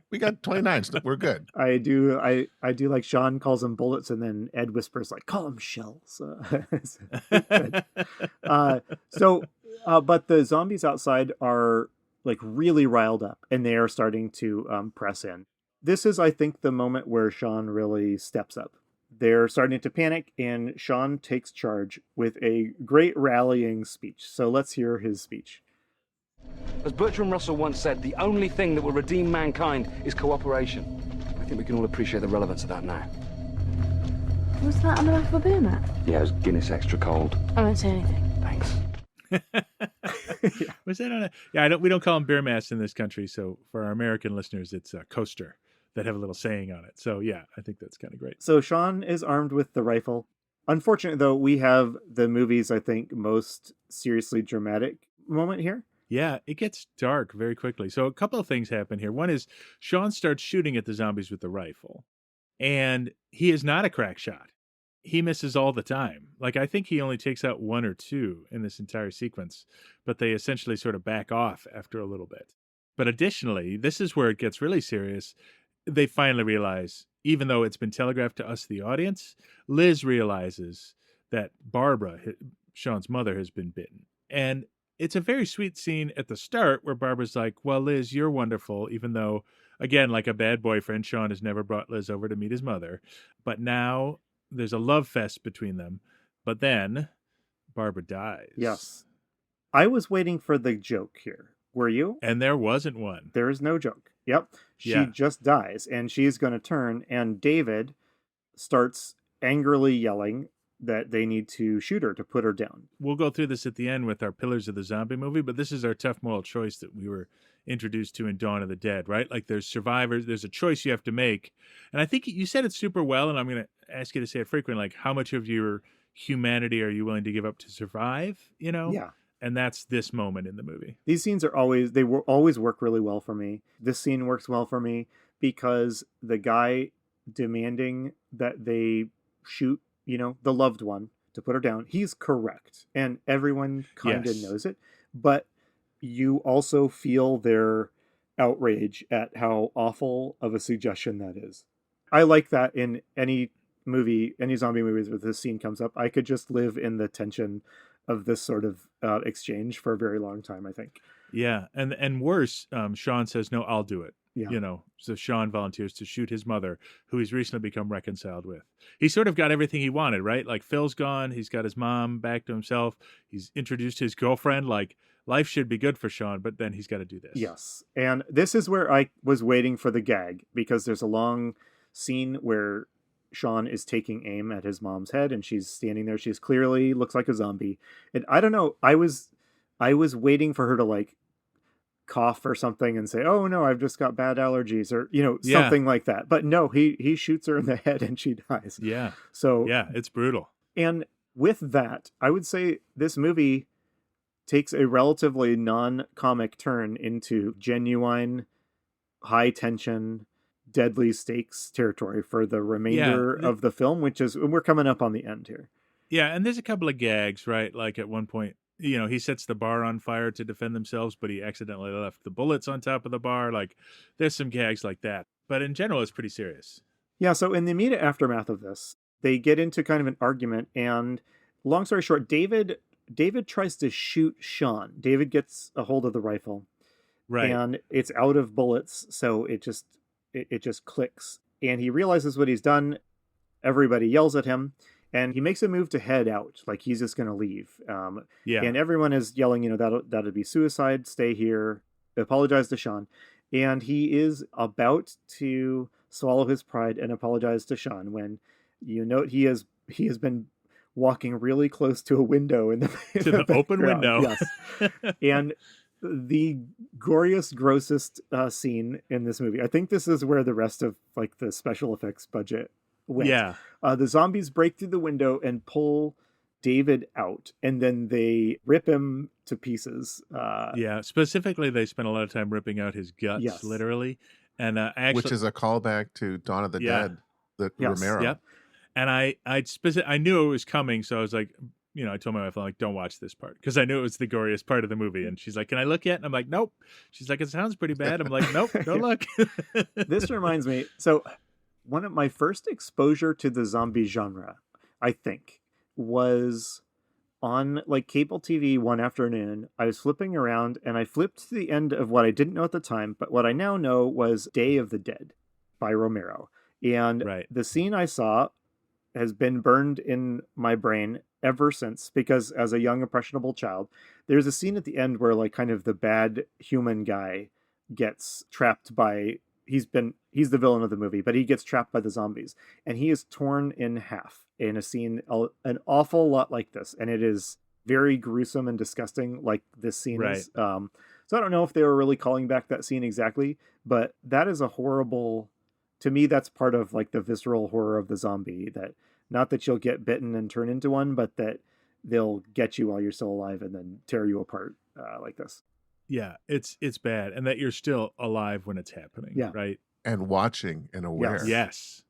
we got 29. So we're good. I do like Shaun calls them bullets, and then Ed whispers like, call them shells. But the zombies outside are like really riled up, and they are starting to press in. This is, I think, the moment where Shaun really steps up. They're starting to panic, and Shaun takes charge with a great rallying speech. So let's hear his speech. As Bertrand Russell once said, the only thing that will redeem mankind is cooperation. I think we can all appreciate the relevance of that now. Was that on the back of a beer mat? Yeah, it was Guinness Extra Cold. I won't say anything. Thanks. Was that on a... Yeah, we don't call them beer mats in this country, so for our American listeners, it's a coaster that have a little saying on it. So yeah, I think that's kind of great. So Shaun is armed with the rifle. Unfortunately, though, we have the movie's, I think, most seriously dramatic moment here. Yeah, it gets dark very quickly. So a couple of things happen here. One is Shaun starts shooting at the zombies with the rifle, and he is not a crack shot. He misses all the time. Like, I think he only takes out one or two in this entire sequence, but they essentially sort of back off after a little bit. But additionally, this is where it gets really serious. They finally realize, even though it's been telegraphed to us, the audience, Liz realizes that Barbara, Shaun's mother, has been bitten. And it's a very sweet scene at the start where Barbara's like, well, Liz, you're wonderful, even though, again, like a bad boyfriend, Shaun has never brought Liz over to meet his mother. But now there's a love fest between them. But then Barbara dies. Yes. I was waiting for the joke here. Were you? And there wasn't one. There is no joke. Yep. She just dies, and she's going to turn, and David starts angrily yelling, that they need to shoot her to put her down. We'll go through this at the end with our pillars of the zombie movie, but this is our tough moral choice that we were introduced to in Dawn of the Dead, right? Like there's survivors, there's a choice you have to make. And I think you said it super well, and I'm going to ask you to say it frequently, like how much of your humanity are you willing to give up to survive, you know? Yeah. And that's this moment in the movie. These scenes are always work really well for me. This scene works well for me because the guy demanding that they shoot, the loved one to put her down, he's correct. And everyone kind of knows it. But you also feel their outrage at how awful of a suggestion that is. I like that in any zombie movies where this scene comes up. I could just live in the tension of this sort of exchange for a very long time, I think. Yeah. And worse, Shaun says, no, I'll do it. Yeah. So Shaun volunteers to shoot his mother, who he's recently become reconciled with. He sort of got everything he wanted, right? Like Phil's gone. He's got his mom back to himself. He's introduced his girlfriend. Like life should be good for Shaun, but then he's got to do this. Yes. And this is where I was waiting for the gag, because there's a long scene where Shaun is taking aim at his mom's head and she's standing there. She's clearly looks like a zombie. And I don't know, I was waiting for her to like cough or something and say, oh no, I've just got bad allergies, or something like that. But no, he shoots her in the head and she dies. Yeah. So yeah, it's brutal. And with that, I would say this movie takes a relatively non-comic turn into genuine high tension, deadly stakes territory for the remainder of the film, which is, we're coming up on the end here. Yeah, and there's a couple of gags, right? Like at one point, he sets the bar on fire to defend themselves, but he accidentally left the bullets on top of the bar. Like there's some gags like that. But in general, it's pretty serious. Yeah, so in the immediate aftermath of this, they get into kind of an argument, and long story short, David tries to shoot Shaun. David gets a hold of the rifle. Right. And it's out of bullets, so it just clicks. And he realizes what he's done. Everybody yells at him. And he makes a move to head out, like he's just going to leave. And everyone is yelling, that'll be suicide, stay here, apologize to Shaun. And he is about to swallow his pride and apologize to Shaun when he has been walking really close to a window in the open window. Yes. And the goriest, grossest scene in this movie. I think this is where the rest of like the special effects budget went. Yeah. The zombies break through the window and pull David out, and then they rip him to pieces. Specifically, they spent a lot of time ripping out his guts, literally. And actually, which is a callback to Dawn of the Dead, Romero. Yep. And I knew it was coming, so I was like, I told my wife, I'm like, don't watch this part, because I knew it was the goriest part of the movie. And she's like, can I look yet? And I'm like, nope. She's like, it sounds pretty bad. I'm like, nope, don't look. This reminds me, so one of my first exposure to the zombie genre, I think, was on like cable TV one afternoon. I was flipping around and I flipped to the end of what I didn't know at the time, but what I now know was Day of the Dead by Romero. And the scene I saw has been burned in my brain ever since, because as a young impressionable child, there's a scene at the end where like kind of the bad human guy gets trapped by, he's the villain of the movie, but he gets trapped by the zombies and he is torn in half in a scene an awful lot like this, and it is very gruesome and disgusting like this scene is. So I don't know if they were really calling back that scene exactly, but that is a horrible, to me, that's part of like the visceral horror of the zombie, that not that you'll get bitten and turn into one, but that they'll get you while you're still alive and then tear you apart like this. Yeah, it's bad. And that you're still alive when it's happening. Yeah. Right. And watching and aware. Yes.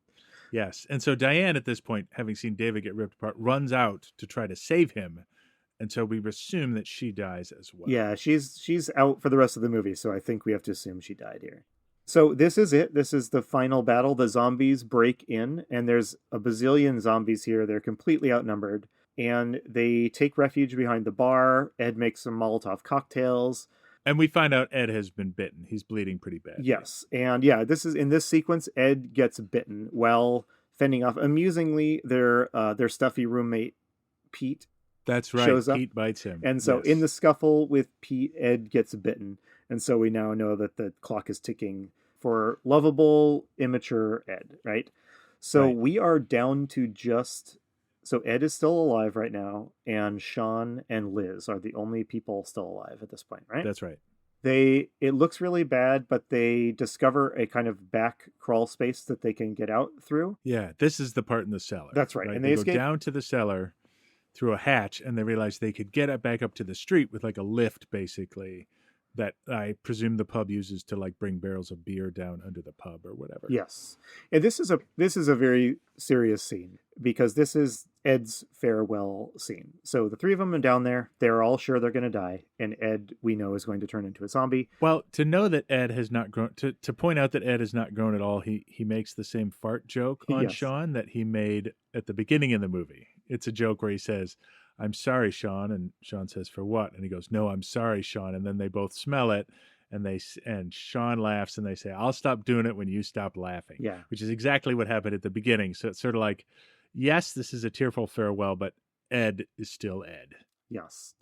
And so Diane, at this point, having seen David get ripped apart, runs out to try to save him. And so we assume that she dies as well. Yeah, she's out for the rest of the movie, so I think we have to assume she died here. So this is it. This is the final battle. The zombies break in, and there's a bazillion zombies here. They're completely outnumbered, and they take refuge behind the bar. Ed makes some Molotov cocktails. And we find out Ed has been bitten. He's bleeding pretty bad. Yes. And this is in this sequence, Ed gets bitten while fending off. Amusingly, their stuffy roommate, Pete, that's right, shows up. Pete bites him. And so in the scuffle with Pete, Ed gets bitten. And so we now know that the clock is ticking for lovable, immature Ed, right? So we are down to just So Ed is still alive right now, and Shaun and Liz are the only people still alive at this point, right? That's right. It looks really bad, but they discover a kind of back crawl space that they can get out through. Yeah, this is the part in the cellar. That's right. And they escape go down to the cellar through a hatch, and they realize they could get it back up to the street with like a lift, basically, that I presume the pub uses to like bring barrels of beer down under the pub or whatever. Yes. And this is a very serious scene, because this is Ed's farewell scene. So the three of them are down there. They're all sure they're going to die. And Ed, we know, is going to turn into a zombie. Well, to know that Ed has not grown, to point out that Ed has not grown at all, he makes the same fart joke on Yes. Shaun that he made at the beginning of the movie. It's a joke where he says, "I'm sorry, Shaun," and Shaun says, "For what?" And he goes, "No, I'm sorry, Shaun." And then they both smell it, and Shaun laughs, and they say, "I'll stop doing it when you stop laughing." Yeah. Which is exactly what happened at the beginning. So it's sort of like, yes, this is a tearful farewell, but Ed is still Ed. Yes.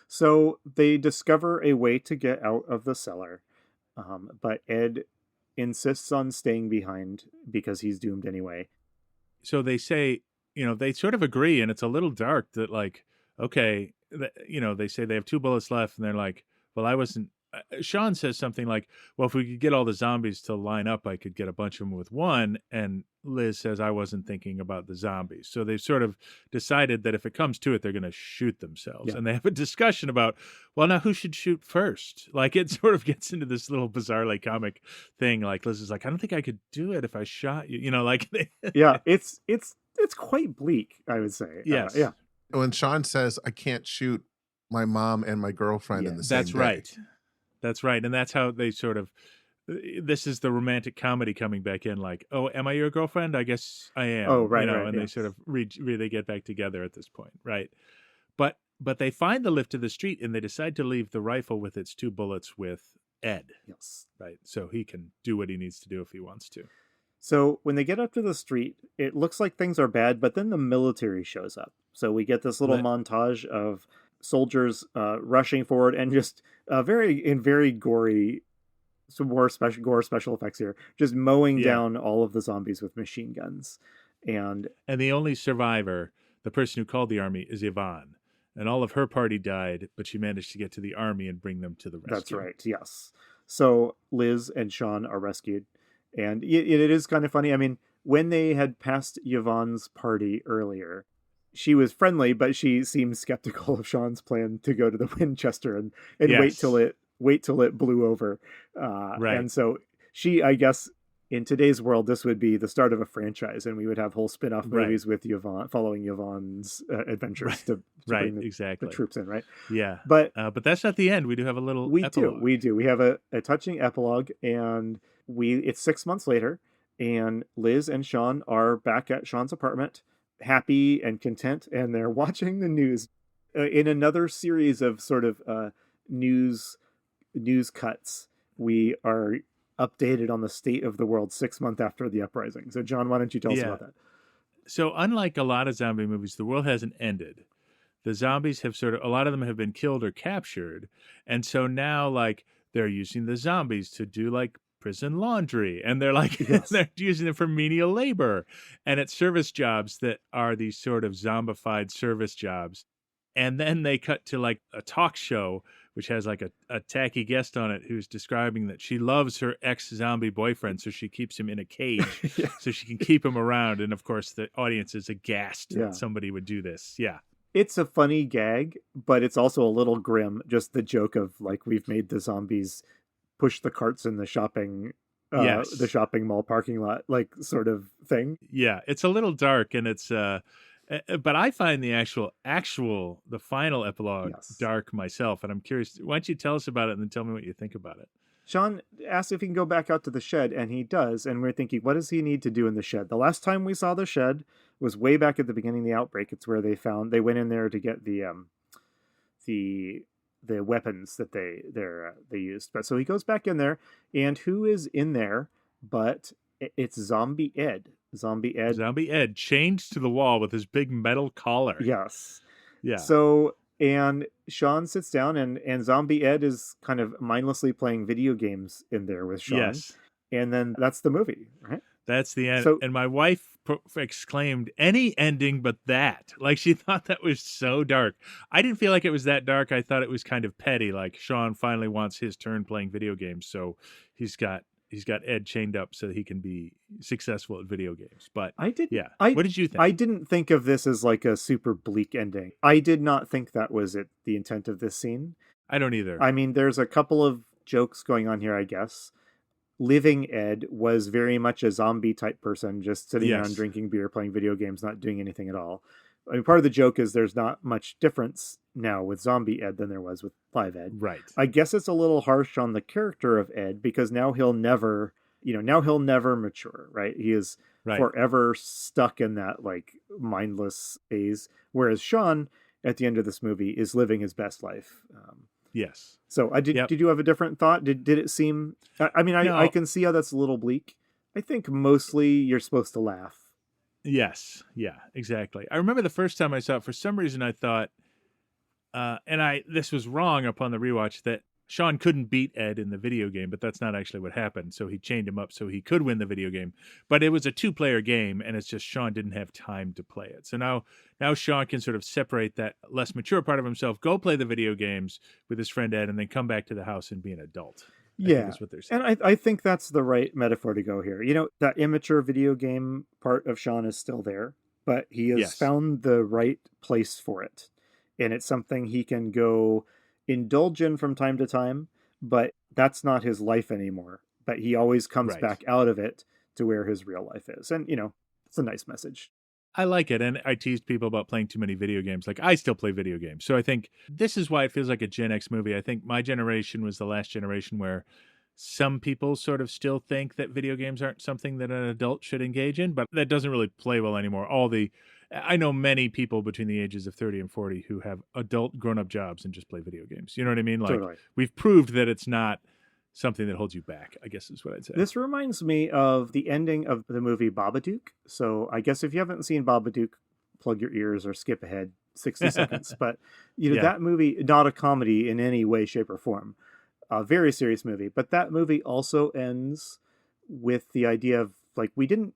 So they discover a way to get out of the cellar, but Ed insists on staying behind because he's doomed anyway. So they say, they sort of agree, and it's a little dark that like, okay, they say they have 2 bullets left, and they're like, well, I wasn't. Shaun says something like, well, if we could get all the zombies to line up, I could get a bunch of them with one. And Liz says, I wasn't thinking about the zombies. So they've sort of decided that if it comes to it, they're going to shoot themselves. Yeah. And they have a discussion about, well, now who should shoot first? Like it sort of gets into this little bizarrely comic thing. Like Liz is like, I don't think I could do it if I shot you. Like yeah, it's quite bleak, I would say. Yes. Yeah. When Shaun says, I can't shoot my mom and my girlfriend in the same That's day. right. That's right. And that's how they sort of, this is the romantic comedy coming back in, like, oh, am I your girlfriend? I guess I am. Oh, right, right. And they sort of they get back together at this point, right? But they find the lift to the street, and they decide to leave the rifle with its 2 bullets with Ed. Yes. Right. So he can do what he needs to do if he wants to. So when they get up to the street, it looks like things are bad, but then the military shows up. So we get this little montage of soldiers rushing forward and just very gory, some more special effects here, just mowing down all of the zombies with machine guns. And the only survivor, the person who called the army, is Yvonne. And all of her party died, but she managed to get to the army and bring them to the rescue. That's right, yes. So Liz and Shaun are rescued. And it is kind of funny. I mean, when they had passed Yvonne's party earlier, she was friendly, but she seemed skeptical of Shaun's plan to go to the Winchester and Yes. wait till it blew over. Right. And so she, I guess, in today's world, this would be the start of a franchise, and we would have whole spin-off movies with Yvonne, following Yvonne's adventures to bring the troops in, right? Yeah. But that's not the end. We do have a little epilogue. We do. We have a touching epilogue, and it's 6 months later, and Liz and Shaun are back at Shaun's apartment, happy and content, and they're watching the news in another series of sort of news cuts. We are updated on the state of the world 6 months after the uprising. So John, why don't you tell us about that? So unlike a lot of zombie movies, the world hasn't ended. The zombies have a lot of them have been killed or captured. And so now like they're using the zombies to do like prison laundry, and they're like they're using them for menial labor, and it's service jobs that are these sort of zombified service jobs. And then they cut to like a talk show which has like a tacky guest on it who's describing that she loves her ex-zombie boyfriend, so she keeps him in a cage so she can keep him around. And of course the audience is aghast that somebody would do this. It's a funny gag, but it's also a little grim, just the joke of like, we've made the zombies push the carts in the shopping mall parking lot, like sort of thing. Yeah, it's a little dark, and it's but I find the final epilogue dark myself, and I'm curious. Why don't you tell us about it and then tell me what you think about it? Shaun asks if he can go back out to the shed, and he does, and we're thinking, what does he need to do in the shed? The last time we saw the shed was way back at the beginning of the outbreak. It's where they went in there to get the weapons that they used. But so he goes back in there, and who is in there but it's Zombie Ed. Zombie Ed chained to the wall with his big metal collar. Yes. Yeah. So, and Shaun sits down, and Zombie Ed is kind of mindlessly playing video games in there with Shaun. Yes. And then that's the movie, right? That's the end. So, and my wife exclaimed, "Any ending but that." Like, she thought that was so dark. I didn't feel like it was that dark. I thought it was kind of petty. Like, Shaun finally wants his turn playing video games, so he's got Ed chained up so that he can be successful at video games. But what did you think? I didn't think of this as like a super bleak ending. I did not think that was the intent of this scene. I don't either. I mean, there's a couple of jokes going on here, I guess. Living Ed was very much a zombie type person, just sitting around drinking beer, playing video games, not doing anything at all. I mean, part of the joke is there's not much difference now with zombie Ed than there was with live Ed. Right. I guess it's a little harsh on the character of Ed because now he'll never mature, right? He is forever stuck in that like mindless phase. Whereas Shaun, at the end of this movie, is living his best life. Yes. So did you have a different thought? Did it seem? I mean, I can see how that's a little bleak. I think mostly you're supposed to laugh. Yes. Yeah, exactly. I remember the first time I saw it, for some reason I thought, this was wrong upon the rewatch, that Shaun couldn't beat Ed in the video game, but that's not actually what happened. So he chained him up so he could win the video game. But it was a 2-player game, and it's just Shaun didn't have time to play it. So now Shaun can sort of separate that less mature part of himself, go play the video games with his friend Ed, and then come back to the house and be an adult. I think that's what they're saying. And I think that's the right metaphor to go here. You know, that immature video game part of Shaun is still there, but he has found the right place for it. And it's something he can go indulge in from time to time, but that's not his life anymore. But he always comes back out of it to where his real life is. And, you know, it's a nice message. I like it. And I teased people about playing too many video games. Like, I still play video games. So I think this is why it feels like a Gen X movie. I think my generation was the last generation where some people sort of still think that video games aren't something that an adult should engage in, but that doesn't really play well anymore. I know many people between the ages of 30 and 40 who have adult grown-up jobs and just play video games. You know what I mean? Like, totally. We've proved that it's not something that holds you back, I guess is what I'd say. This reminds me of the ending of the movie Babadook. So I guess if you haven't seen Babadook, plug your ears or skip ahead 60 seconds. But, you know, that movie, not a comedy in any way, shape, or form. A very serious movie. But that movie also ends with the idea of, like, we didn't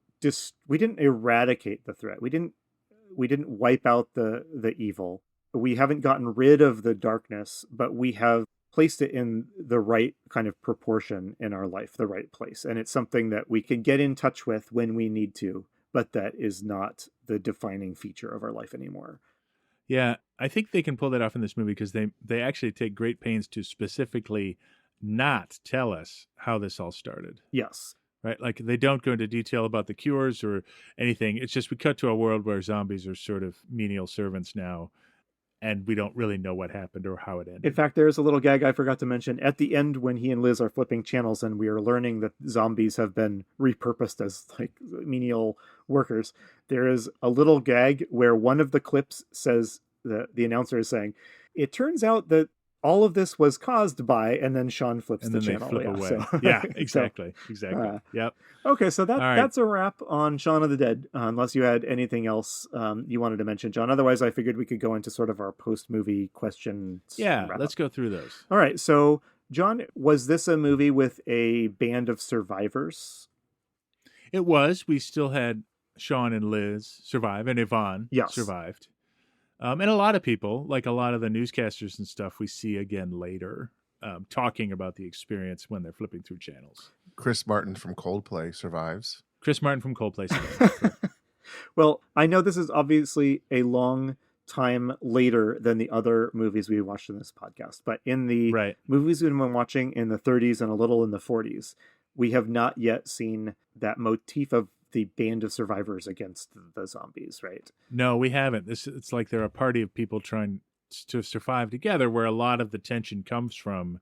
eradicate the threat. We didn't wipe out the evil. We haven't gotten rid of the darkness, but we have placed it in the right kind of proportion in our life, the right place. And it's something that we can get in touch with when we need to, but that is not the defining feature of our life anymore. Yeah, I think they can pull that off in this movie because they actually take great pains to specifically not tell us how this all started. Yes. Right? Like, they don't go into detail about the cures or anything. It's just we cut to a world where zombies are sort of menial servants now, and we don't really know what happened or how it ended. In fact, there's a little gag I forgot to mention. At the end, when he and Liz are flipping channels and we are learning that zombies have been repurposed as, like, menial workers, there is a little gag where one of the clips says, the announcer is saying, it turns out that all of this was caused by, and then Shaun flips the channel. Flip away. Yeah, exactly. Yep. Okay, so that's a wrap on Shaun of the Dead, unless you had anything else you wanted to mention, John. Otherwise, I figured we could go into sort of our post-movie questions. Yeah, let's go through those. All right, so, John, was this a movie with a band of survivors? It was. We still had Shaun and Liz survive, and Yvonne survived. And a lot of people, like a lot of the newscasters and stuff, we see again later, talking about the experience when they're flipping through channels. Chris Martin from Coldplay survives. Well, I know this is obviously a long time later than the other movies we watched in this podcast, but in the movies we've been watching in the 30s and a little in the 40s, we have not yet seen that motif of the band of survivors against the zombies, right? No, we haven't. It's like they're a party of people trying to survive together, where a lot of the tension comes from.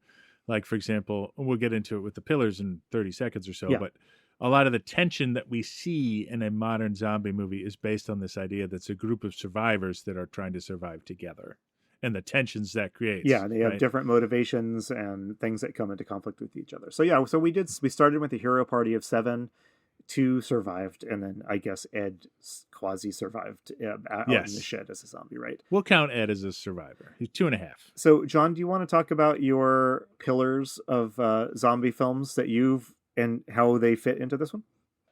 Like, for example, we'll get into it with the pillars in 30 seconds or so, but a lot of the tension that we see in a modern zombie movie is based on this idea that it's a group of survivors that are trying to survive together, and the tensions that creates. Yeah, they have different motivations and things that come into conflict with each other. So we started with the hero party of 7. 2 survived, and then I guess Ed quasi survived out in the shed as a zombie, right? We'll count Ed as a survivor. He's 2.5. So, John, do you want to talk about your pillars of zombie films that and how they fit into this one?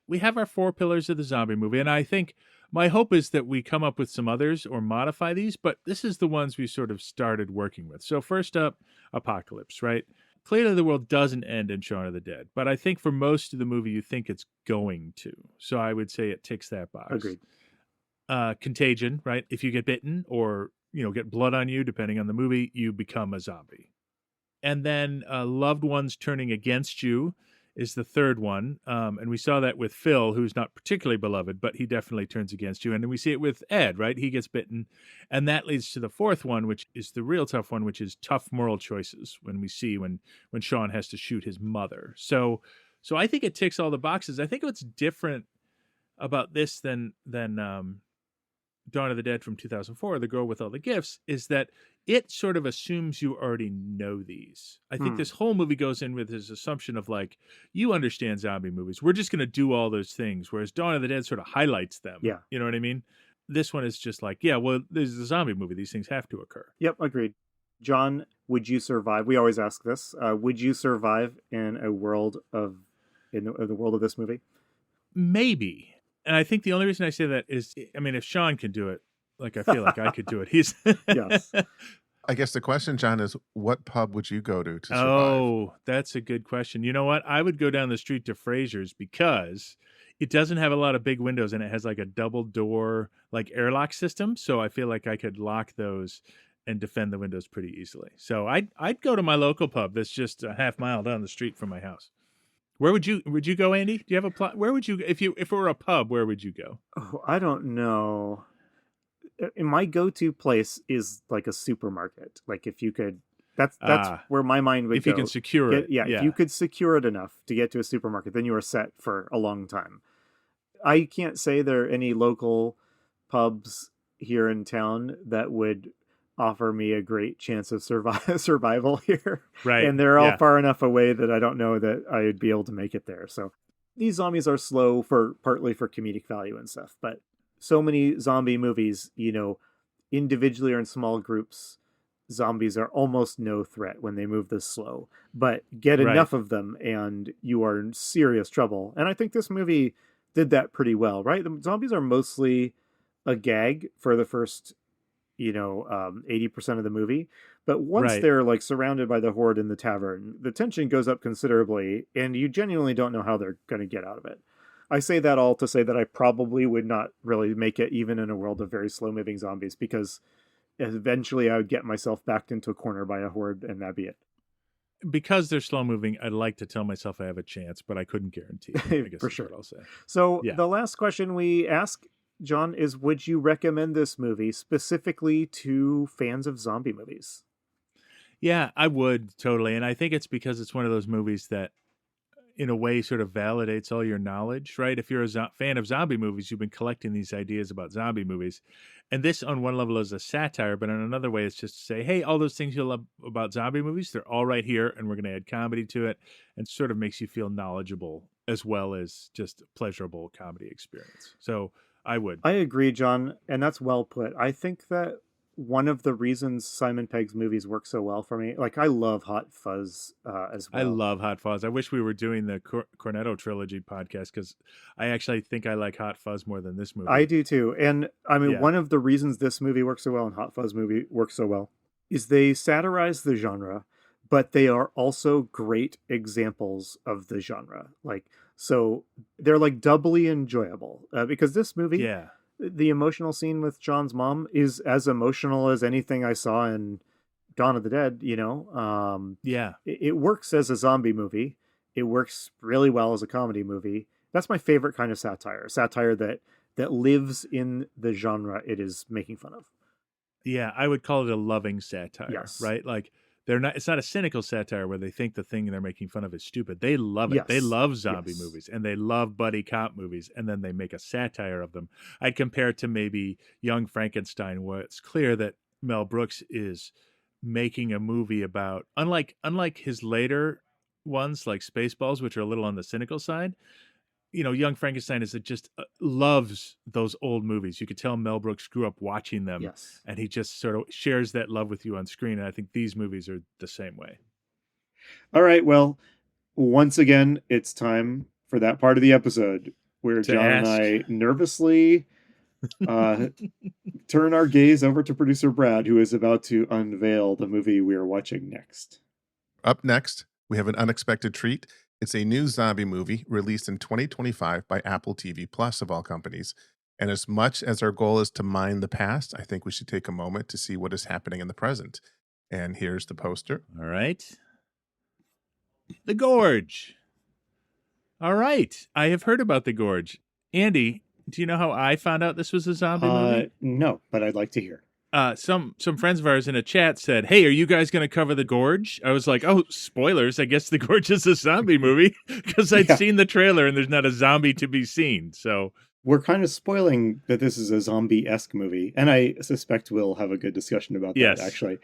we have our 4 pillars of the zombie movie, and I think my hope is that we come up with some others or modify these, but this is the ones we sort of started working with. So first up, apocalypse, right? Clearly the world doesn't end in Shaun of the Dead, but I think for most of the movie you think it's going to. So I would say it ticks that box. Agreed. Contagion, right? If you get bitten or, get blood on you, depending on the movie, you become a zombie. And then loved ones turning against you is the third one. And we saw that with Phil, who's not particularly beloved, but he definitely turns against you. And then we see it with Ed, right? He gets bitten. And that leads to the fourth one, which is the real tough one, which is tough moral choices when we see when Shaun has to shoot his mother. So I think it ticks all the boxes. I think what's different about this than Dawn of the Dead from 2004, The Girl with All the Gifts, is that it sort of assumes you already know these. I think this whole movie goes in with this assumption of like, you understand zombie movies. We're just going to do all those things. Whereas Dawn of the Dead sort of highlights them. Yeah. You know what I mean? This one is just like, yeah, well, this is a zombie movie. These things have to occur. Yep, agreed. John, would you survive? We always ask this. Would you survive in a world of the world of this movie? Maybe. And I think the only reason I say that is, I mean, if Shaun can do it, like I feel like I could do it. He's yes. I guess the question, John, is what pub would you go to survive? Oh, that's a good question. You know what? I would go down the street to Fraser's because it doesn't have a lot of big windows and it has like a double door, like airlock system. So I feel like I could lock those and defend the windows pretty easily. So I'd go to my local pub that's just a half mile down the street from my house. Where would you go, Andy? Do you have a plot? Where would you, if it were a pub, where would you go? Oh, I don't know. My go-to place is like a supermarket. Like if you could, that's where my mind would if go. If you can secure it. Yeah, if you could secure it enough to get to a supermarket, then you are set for a long time. I can't say there are any local pubs here in town that would offer me a great chance of survival here. Right. And they're all far enough away that I don't know that I would be able to make it there. So these zombies are slow partly for comedic value and stuff, but so many zombie movies, individually or in small groups, zombies are almost no threat when they move this slow, but get enough of them and you are in serious trouble. And I think this movie did that pretty well, right? The zombies are mostly a gag for the first 80% of the movie, but once they're like surrounded by the horde in the tavern, the tension goes up considerably and you genuinely don't know how they're going to get out of it. I say that all to say that I probably would not really make it even in a world of very slow moving zombies, because eventually I would get myself backed into a corner by a horde and that'd be it. Because they're slow moving, I'd like to tell myself I have a chance, but I couldn't guarantee it, I guess for is sure. What I'll say. So the last question we ask, John, is would you recommend this movie specifically to fans of zombie movies? Yeah, I would totally. And I think it's because it's one of those movies that in a way sort of validates all your knowledge, right? If you're a fan of zombie movies, you've been collecting these ideas about zombie movies. And this on one level is a satire, but on another way it's just to say, hey, all those things you love about zombie movies, they're all right here. And we're going to add comedy to it, and sort of makes you feel knowledgeable as well as just a pleasurable comedy experience. So I would. I agree, John, and that's well put. I think that one of the reasons Simon Pegg's movies work so well for me, like I love Hot Fuzz as well. I love Hot Fuzz. I wish we were doing the Cornetto trilogy podcast because I actually think I like Hot Fuzz more than this movie. I do too. And I mean, one of the reasons this movie works so well and Hot Fuzz movie works so well is they satirize the genre, but they are also great examples of the genre. Like, so they're like doubly enjoyable because this movie, the emotional scene with John's mom is as emotional as anything I saw in Dawn of the Dead, It works as a zombie movie. It works really well as a comedy movie. That's my favorite kind of satire that lives in the genre it is making fun of. Yeah, I would call it a loving satire, right? Like it's not a cynical satire where they think the thing they're making fun of is stupid. They love it. Yes. They love zombie movies and they love buddy cop movies, and then they make a satire of them. I'd compare it to maybe Young Frankenstein, where it's clear that Mel Brooks is making a movie about, unlike his later ones like Spaceballs, which are a little on the cynical side. Young Frankenstein just loves those old movies. You could tell Mel Brooks grew up watching them, and he just sort of shares that love with you on screen. And I think these movies are the same way. All right. Well, once again, it's time for that part of the episode where John and I nervously turn our gaze over to producer Brad, who is about to unveil the movie we are watching next. Up next, we have an unexpected treat. It's a new zombie movie released in 2025 by Apple TV Plus, of all companies. And as much as our goal is to mine the past, I think we should take a moment to see what is happening in the present. And here's the poster. All right. The Gorge. All right. I have heard about The Gorge. Andy, do you know how I found out this was a zombie movie? No, but I'd like to hear. Some friends of ours in a chat said, "Hey, are you guys going to cover The Gorge?" I was like, "Oh, spoilers! I guess The Gorge is a zombie movie," because I'd seen the trailer and there's not a zombie to be seen. So we're kind of spoiling that this is a zombie-esque movie, and I suspect we'll have a good discussion about that actually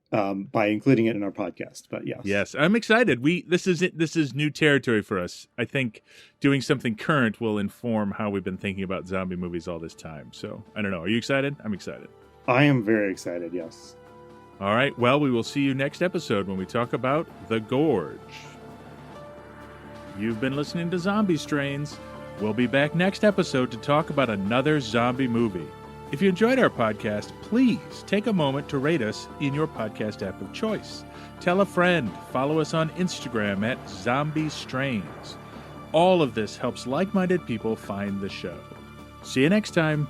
by including it in our podcast. But yes, I'm excited. This is new territory for us. I think doing something current will inform how we've been thinking about zombie movies all this time. So I don't know. Are you excited? I'm excited. I am very excited, yes. All right, well, we will see you next episode when we talk about The Gorge. You've been listening to Zombie Strains. We'll be back next episode to talk about another zombie movie. If you enjoyed our podcast, please take a moment to rate us in your podcast app of choice. Tell a friend. Follow us on Instagram at zombiestrains. All of this helps like-minded people find the show. See you next time.